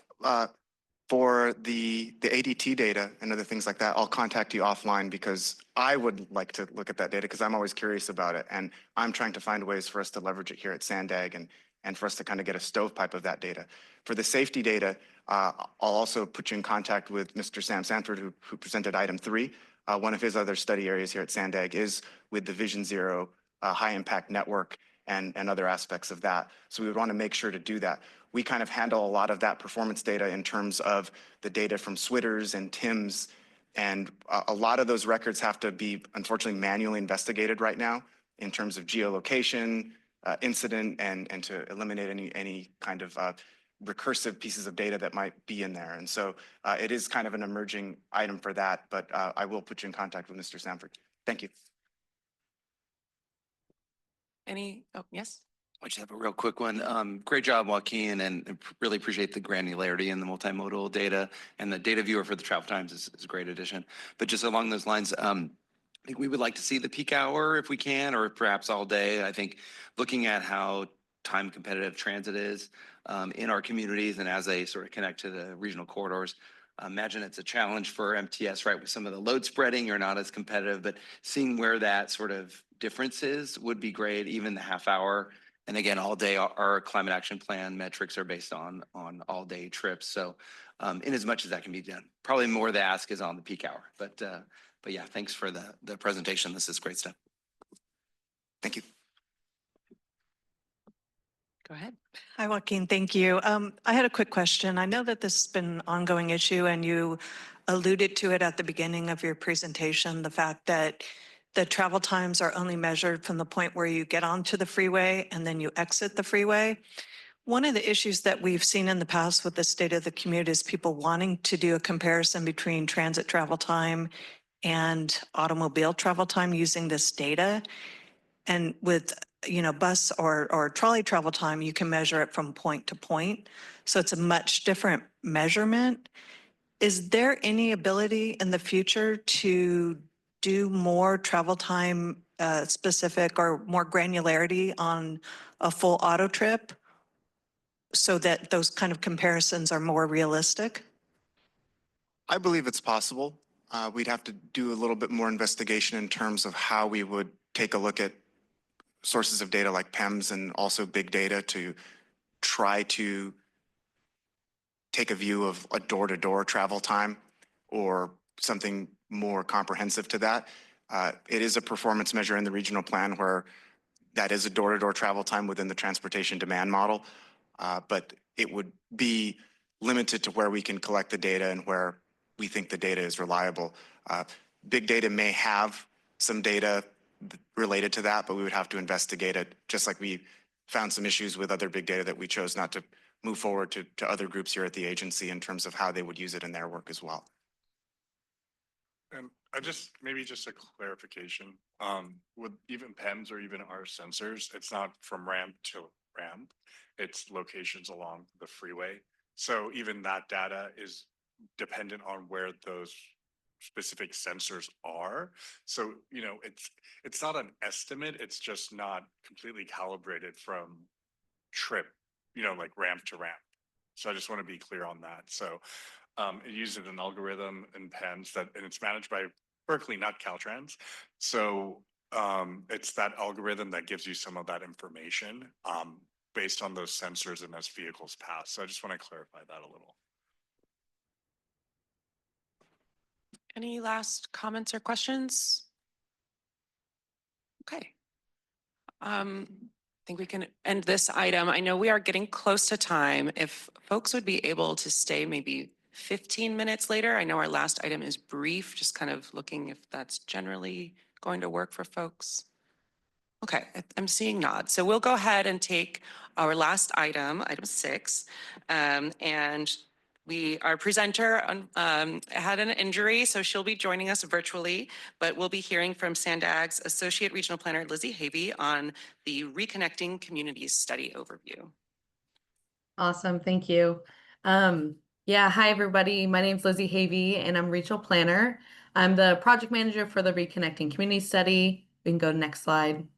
for the ADT data and other things like that, I'll contact you offline because I would like to look at that data because I'm always curious about it. And I'm trying to find ways for us to leverage it here at SANDAG and for us to kind of get a stovepipe of that data. For the safety data, I'll also put you in contact with Mr. Sam Sanford, who presented item 3. One of his other study areas here at SANDAG is with the Vision Zero high impact network and other aspects of that. So we would want to make sure to do that. We kind of handle a lot of that performance data in terms of the data from Switters and TIMS, and a lot of those records have to be, unfortunately, manually investigated right now in terms of geolocation, incident, and to eliminate any kind of recursive pieces of data that might be in there. And so it is kind of an emerging item for that, but I will put you in contact with Mr. Sanford. Thank you. Oh, yes. I just have a real quick one. Great job, Joaquin, and really appreciate the granularity in the multimodal data, and the data viewer for the travel times is a great addition. But just along those lines, I think we would like to see the peak hour if we can, or perhaps all day. I think looking at how time competitive transit is in our communities and as they sort of connect to the regional corridors. I imagine it's a challenge for MTS, right? With some of the load spreading, you're not as competitive, but seeing where that sort of difference is would be great, even the half hour. And again, all day, our climate action plan metrics are based on all day trips. So in as much as that can be done, probably more the ask is on the peak hour, but But yeah, thanks for the presentation. This is great stuff. Thank you. Go ahead. Hi, Joaquin. Thank you. I had a quick question. I know that this has been an ongoing issue, and you alluded to it at the beginning of your presentation, the fact that the travel times are only measured from the point where you get onto the freeway and then you exit the freeway. One of the issues that we've seen in the past with the state of the commute is people wanting to do a comparison between transit travel time and automobile travel time using this data. And with, bus or trolley travel time, you can measure it from point to point. So it's a much different measurement. Is there any ability in the future to do more travel time specific or more granularity on a full auto trip so that those kind of comparisons are more realistic? I believe it's possible. We'd have to do a little bit more investigation in terms of how we would take a look at sources of data like PEMS and also big data to try to take a view of a door-to-door travel time or something more comprehensive to that. It is a performance measure in the regional plan where that is a door-to-door travel time within the transportation demand model, but it would be limited to where we can collect the data and where we think the data is reliable. Big data may have some data related to that, but we would have to investigate it, just like we found some issues with other big data that we chose not to move forward to other groups here at the agency in terms of how they would use it in their work as well. Maybe just a clarification. With even PEMS or even our sensors, it's not from ramp to ramp. It's locations along the freeway. So even that data is dependent on where those specific sensors are. So, it's not an estimate. It's just not completely calibrated from trip, like ramp to ramp. So I just want to be clear on that. So it uses an algorithm in PEMS and it's managed by Berkeley, not Caltrans. So it's that algorithm that gives you some of that information based on those sensors and as vehicles pass. So I just want to clarify that a little. Any last comments or questions? Okay. I think we can end this item. I know we are getting close to time. If folks would be able to stay maybe 15 minutes later. I know our last item is brief, just kind of looking if that's generally going to work for folks. Okay, I'm seeing nods. So we'll go ahead and take our last item, item 6, and our presenter had an injury, so she'll be joining us virtually, but we'll be hearing from SANDAG's Associate Regional Planner, Lizzie Havey, on the Reconnecting Communities Study overview. Awesome, thank you. Hi, everybody. My name's Lizzie Havey, and I'm Regional Planner. I'm the project manager for the Reconnecting Communities Study. We can go to next slide.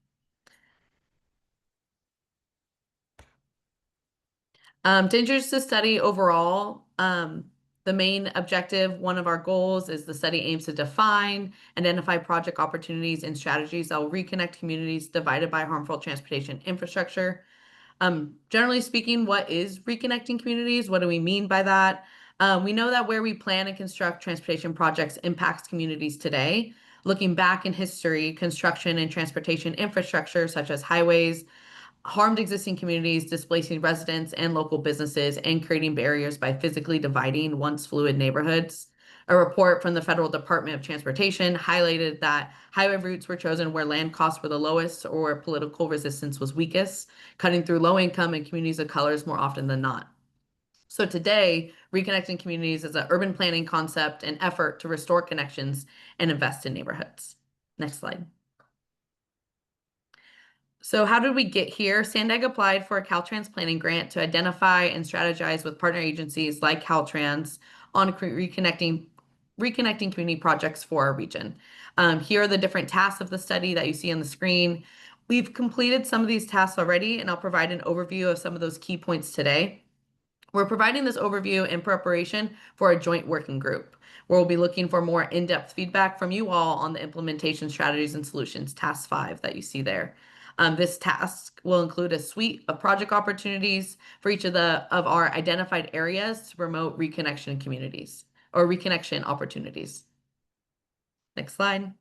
To introduce the study overall, the main objective, one of our goals, is the study aims to define, identify project opportunities and strategies that will reconnect communities divided by harmful transportation infrastructure. Generally speaking, what is reconnecting communities? What do we mean by that? We know that where we plan and construct transportation projects impacts communities today. Looking back in history, construction and transportation infrastructure, such as highways, harmed existing communities, displacing residents and local businesses, and creating barriers by physically dividing once fluid neighborhoods. A report from the Federal Department of Transportation highlighted that highway routes were chosen where land costs were the lowest or where political resistance was weakest, cutting through low income and communities of colors more often than not. So today, reconnecting communities is an urban planning concept and effort to restore connections and invest in neighborhoods. Next slide. So how did we get here? SANDAG applied for a Caltrans planning grant to identify and strategize with partner agencies like Caltrans on reconnecting community projects for our region. Here are the different tasks of the study that you see on the screen. We've completed some of these tasks already, and I'll provide an overview of some of those key points today. We're providing this overview in preparation for a joint working group, where we'll be looking for more in-depth feedback from you all on the implementation strategies and solutions, task 5 that you see there. This task will include a suite of project opportunities for each of our identified areas to promote reconnection communities or reconnection opportunities. Next slide.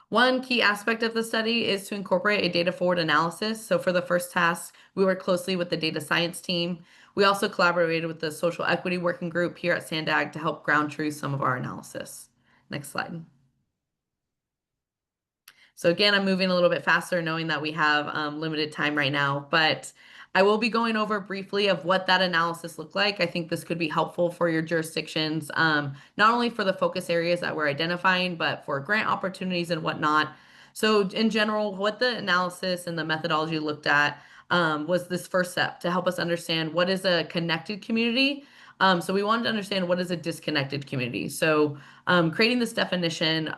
One key aspect of the study is to incorporate a data forward analysis. So for the first task, we worked closely with the data science team. We also collaborated with the social equity working group here at SANDAG to help ground truth some of our analysis. Next slide. So again, I'm moving a little bit faster knowing that we have limited time right now, but I will be going over briefly of what that analysis looked like. I think this could be helpful for your jurisdictions, not only for the focus areas that we're identifying, but for grant opportunities and whatnot. So in general, what the analysis and the methodology looked at was this first step to help us understand what is a connected community. So we wanted to understand what is a disconnected community. So creating this definition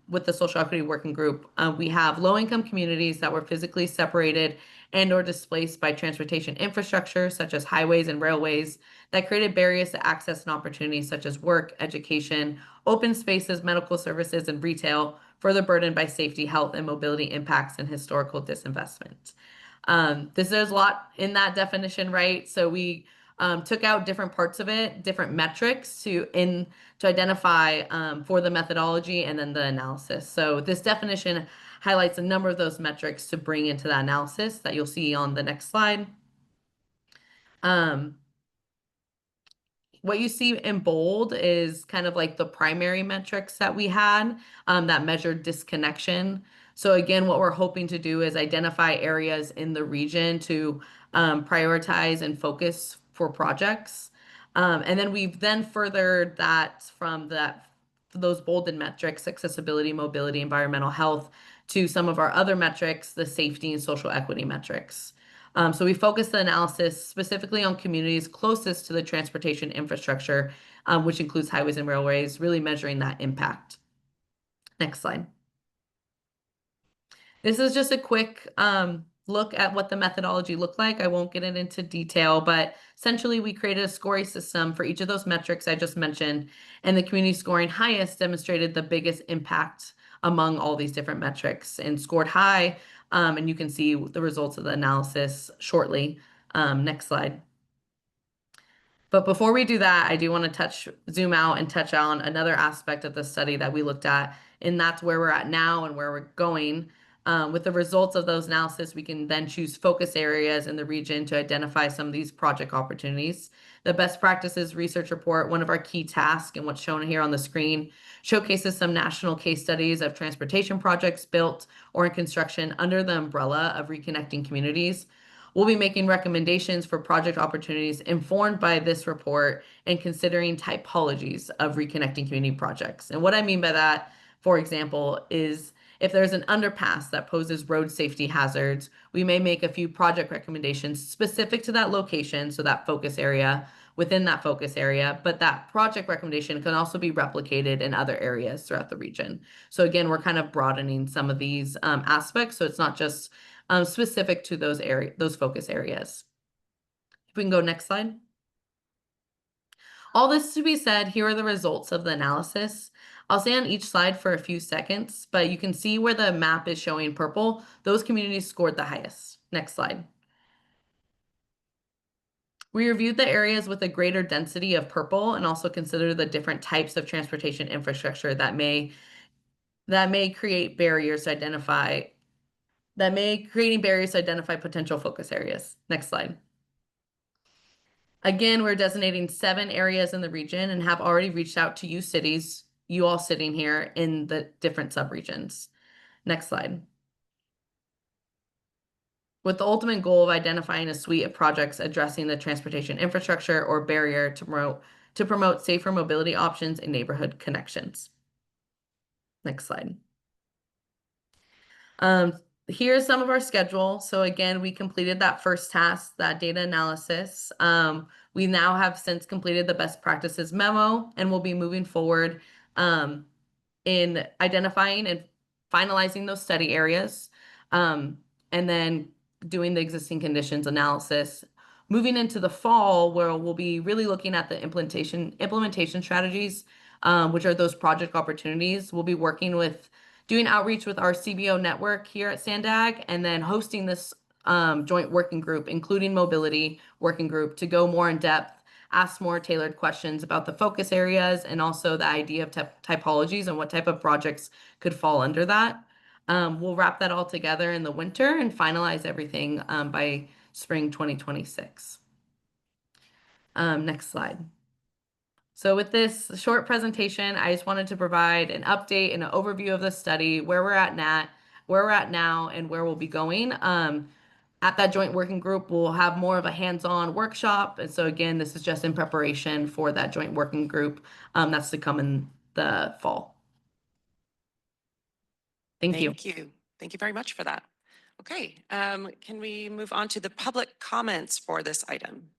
with the social equity working group, we have low-income communities that were physically separated and or displaced by transportation infrastructure, such as highways and railways, that created barriers to access and opportunities such as work, education, open spaces, medical services, and retail, further burdened by safety, health, and mobility impacts and historical disinvestment. There's a lot in that definition, right? So we took out different parts of it, different metrics to identify for the methodology and then the analysis. So this definition highlights a number of those metrics to bring into that analysis that you'll see on the next slide. What you see in bold is kind of like the primary metrics that we had that measured disconnection. So again, what we're hoping to do is identify areas in the region to prioritize and focus for projects. And then we've then furthered that from those bolded metrics, accessibility, mobility, environmental health, to some of our other metrics, the safety and social equity metrics. So we focus the analysis specifically on communities closest to the transportation infrastructure, which includes highways and railways, really measuring that impact. Next slide. This is just a quick look at what the methodology looked like. I won't get it into detail, but essentially we created a scoring system for each of those metrics I just mentioned, and the community scoring highest demonstrated the biggest impact among all these different metrics and scored high, and you can see the results of the analysis shortly. Next slide. But before we do that, I do want to zoom out and touch on another aspect of the study that we looked at, and that's where we're at now and where we're going. With the results of those analysis, we can then choose focus areas in the region to identify some of these project opportunities. The best practices research report, one of our key tasks, and what's shown here on the screen, showcases some national case studies of transportation projects built or in construction under the umbrella of reconnecting communities. We'll be making recommendations for project opportunities informed by this report and considering typologies of reconnecting community projects. And what I mean by that, for example, is if there's an underpass that poses road safety hazards, we may make a few project recommendations specific to that location, so that focus area, within that focus area, but that project recommendation can also be replicated in other areas throughout the region. So again, we're kind of broadening some of these aspects, so it's not just specific to those focus areas. If we can go next slide. All this to be said, here are the results of the analysis. I'll stay on each slide for a few seconds, but you can see where the map is showing purple. Those communities scored the highest. Next slide. We reviewed the areas with a greater density of purple and also consider the different types of transportation infrastructure that may create barriers to identify potential focus areas. Next slide. Again, we're designating 7 areas in the region and have already reached out to you cities, you all sitting here in the different subregions. Next slide. With the ultimate goal of identifying a suite of projects addressing the transportation infrastructure or barrier to promote safer mobility options and neighborhood connections. Next slide. Here's some of our schedule. So again, we completed that first task, that data analysis. We now have since completed the best practices memo, and we'll be moving forward in identifying and finalizing those study areas, and then doing the existing conditions analysis. Moving into the fall, where we'll be really looking at the implementation strategies, which are those project opportunities. We'll be working with doing outreach with our CBO network here at SANDAG, and then hosting this joint working group, including mobility working group, to go more in depth ask more tailored questions about the focus areas and also the idea of typologies and what type of projects could fall under that. We'll wrap that all together in the winter and finalize everything by spring 2026. Next slide. So with this short presentation, I just wanted to provide an update and an overview of the study, where we're at now, and where we'll be going. At that joint working group, we'll have more of a hands-on workshop. And so again, this is just in preparation for that joint working group that's to come in the fall. Thank you. Thank you. Thank you very much for that. Okay, can we move on to the public comments for this item?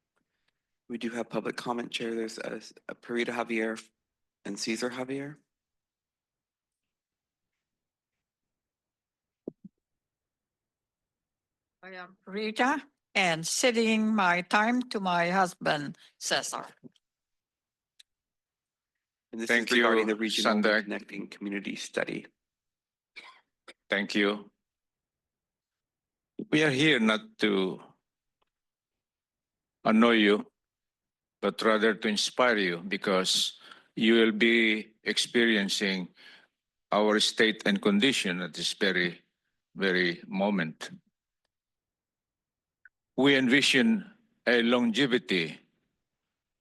We do have public comment, Chair. There's a Perita Javier and Cesar Javier. I am Rita and ceding my time to my husband, Cesar. And this Thank is regarding you, the regional SANDAG. connecting community study. Thank you. We are here not to annoy you, but rather to inspire you, because you will be experiencing our state and condition at this very, very moment. We envision a longevity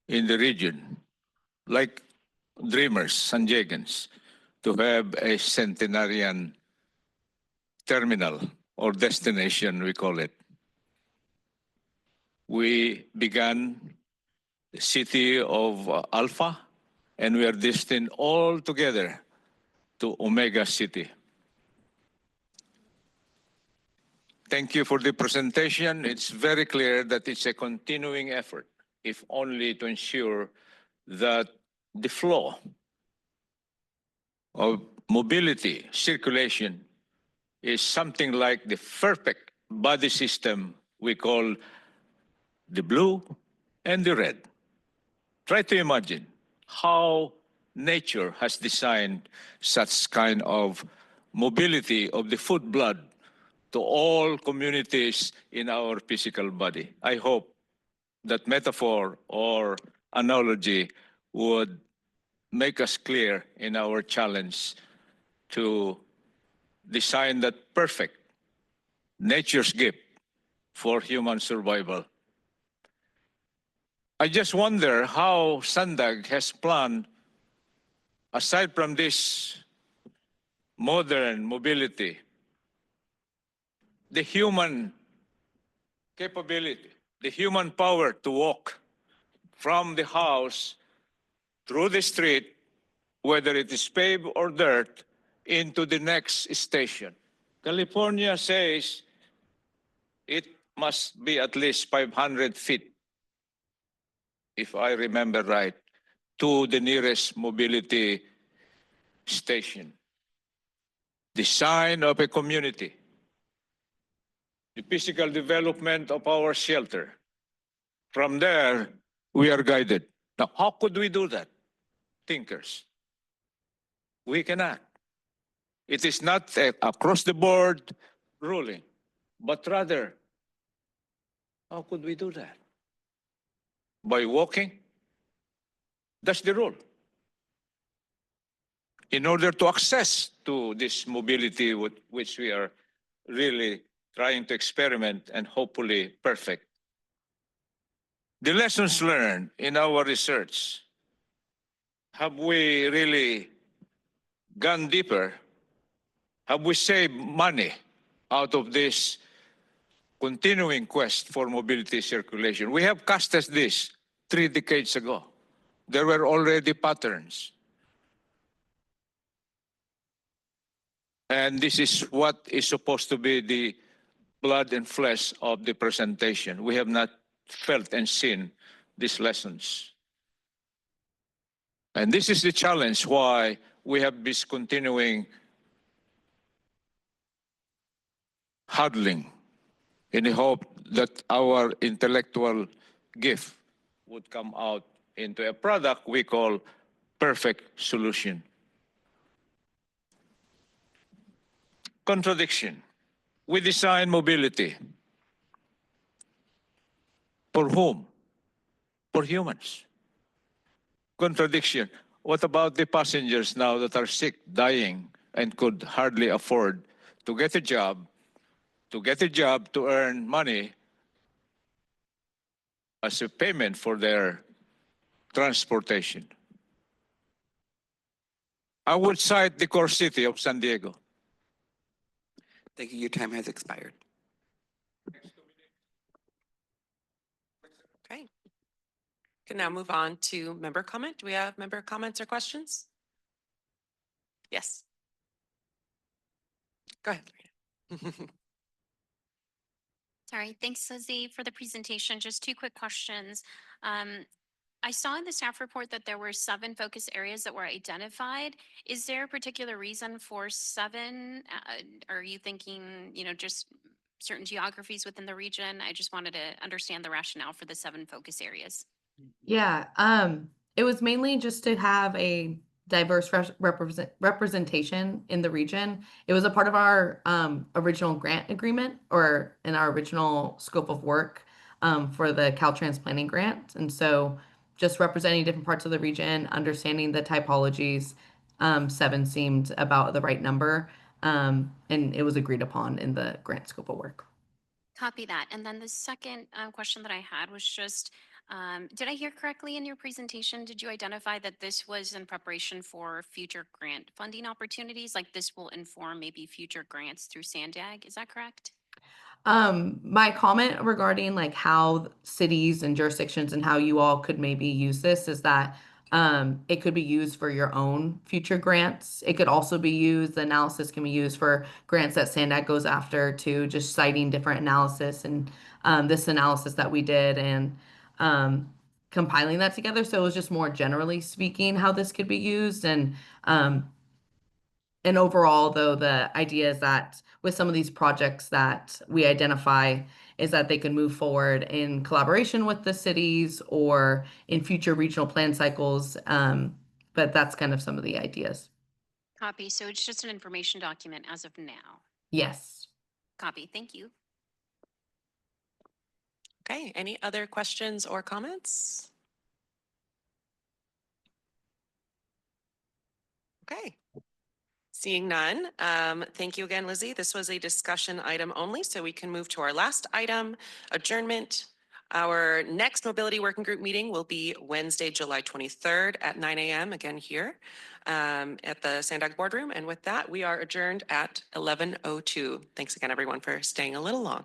in the region, like dreamers, Sandiegans, to have a centenarian terminal or destination, we call it. We began the city of Alpha, and we are destined all together to Omega City. Thank you for the presentation. It's very clear that it's a continuing effort, if only to ensure that the flow of mobility, circulation, is something like the perfect body system we call the blue and the red. Try to imagine how nature has designed such kind of mobility of the food blood to all communities in our physical body. I hope that metaphor or analogy would make us clear in our challenge to design that perfect nature's gift for human survival. I just wonder how SANDAG has planned, aside from this modern mobility, the human capability, the human power to walk from the house through the street, whether it is paved or dirt, into the next station. California says it must be at least 500 feet, if I remember right, to the nearest mobility station. The sign of a community, the physical development of our shelter. From there, we are guided. Now, how could we do that? Thinkers. We can act. It is not across the board ruling, but rather, how could we do that? By walking? That's the rule. In order to access to this mobility with which we are really trying to experiment and hopefully perfect. The lessons learned in our research, have we really gone deeper? Have we saved money out of this continuing quest for mobility circulation? We have casted this 3 decades ago. There were already patterns. And this is what is supposed to be the blood and flesh of the presentation. We have not felt and seen these lessons. And this is the challenge why we have this continuing huddling in the hope that our intellectual gift would come out into a product we call perfect solution. Contradiction. We design mobility. For whom? for humans. Contradiction. What about the passengers now that are sick, dying, and could hardly afford to get a job, to earn money as a payment for their transportation? I would cite the core city of San Diego. Thank you. Your time has expired. Okay. Can now move on to member comment. Do we have member comments or questions? Yes. Go ahead. Sorry, thanks, Lizzie, for the presentation. Just two quick questions. I saw in the staff report that there were 7 focus areas that were identified. Is there a particular reason for 7? Are you thinking, just certain geographies within the region? I just wanted to understand the rationale for the 7 focus areas. Yeah, it was mainly just to have a diverse representation in the region. It was a part of our original grant agreement or in our original scope of work for the Caltrans planning grant. And so just representing different parts of the region, understanding the typologies, 7 seemed about the right number. And it was agreed upon in the grant scope of work. Copy that. And then the second question that I had was just, did I hear correctly in your presentation? Did you identify that this was in preparation for future grant funding opportunities? Like this will inform maybe future grants through SANDAG? Is that correct? My comment regarding like how cities and jurisdictions and how you all could maybe use this is that it could be used for your own future grants. It could also be used, the analysis can be used for grants that SANDAG goes after to just citing different analysis and this analysis that we did and compiling that together. So it was just more generally speaking how this could be used. And overall, though, the idea is that with some of these projects that we identify is that they can move forward in collaboration with the cities or in future regional plan cycles. But that's kind of some of the ideas. Copy. So it's just an information document as of now. Yes. Copy. Thank you. Okay, any other questions or comments? Okay. Seeing none, thank you again, Lizzie. This was a discussion item only, so we can move to our last item, adjournment. Our next mobility working group meeting will be Wednesday, July 23rd at 9 a.m. again here at the SANDAG boardroom. And with that, we are adjourned at 11:02. Thanks again, everyone, for staying a little long.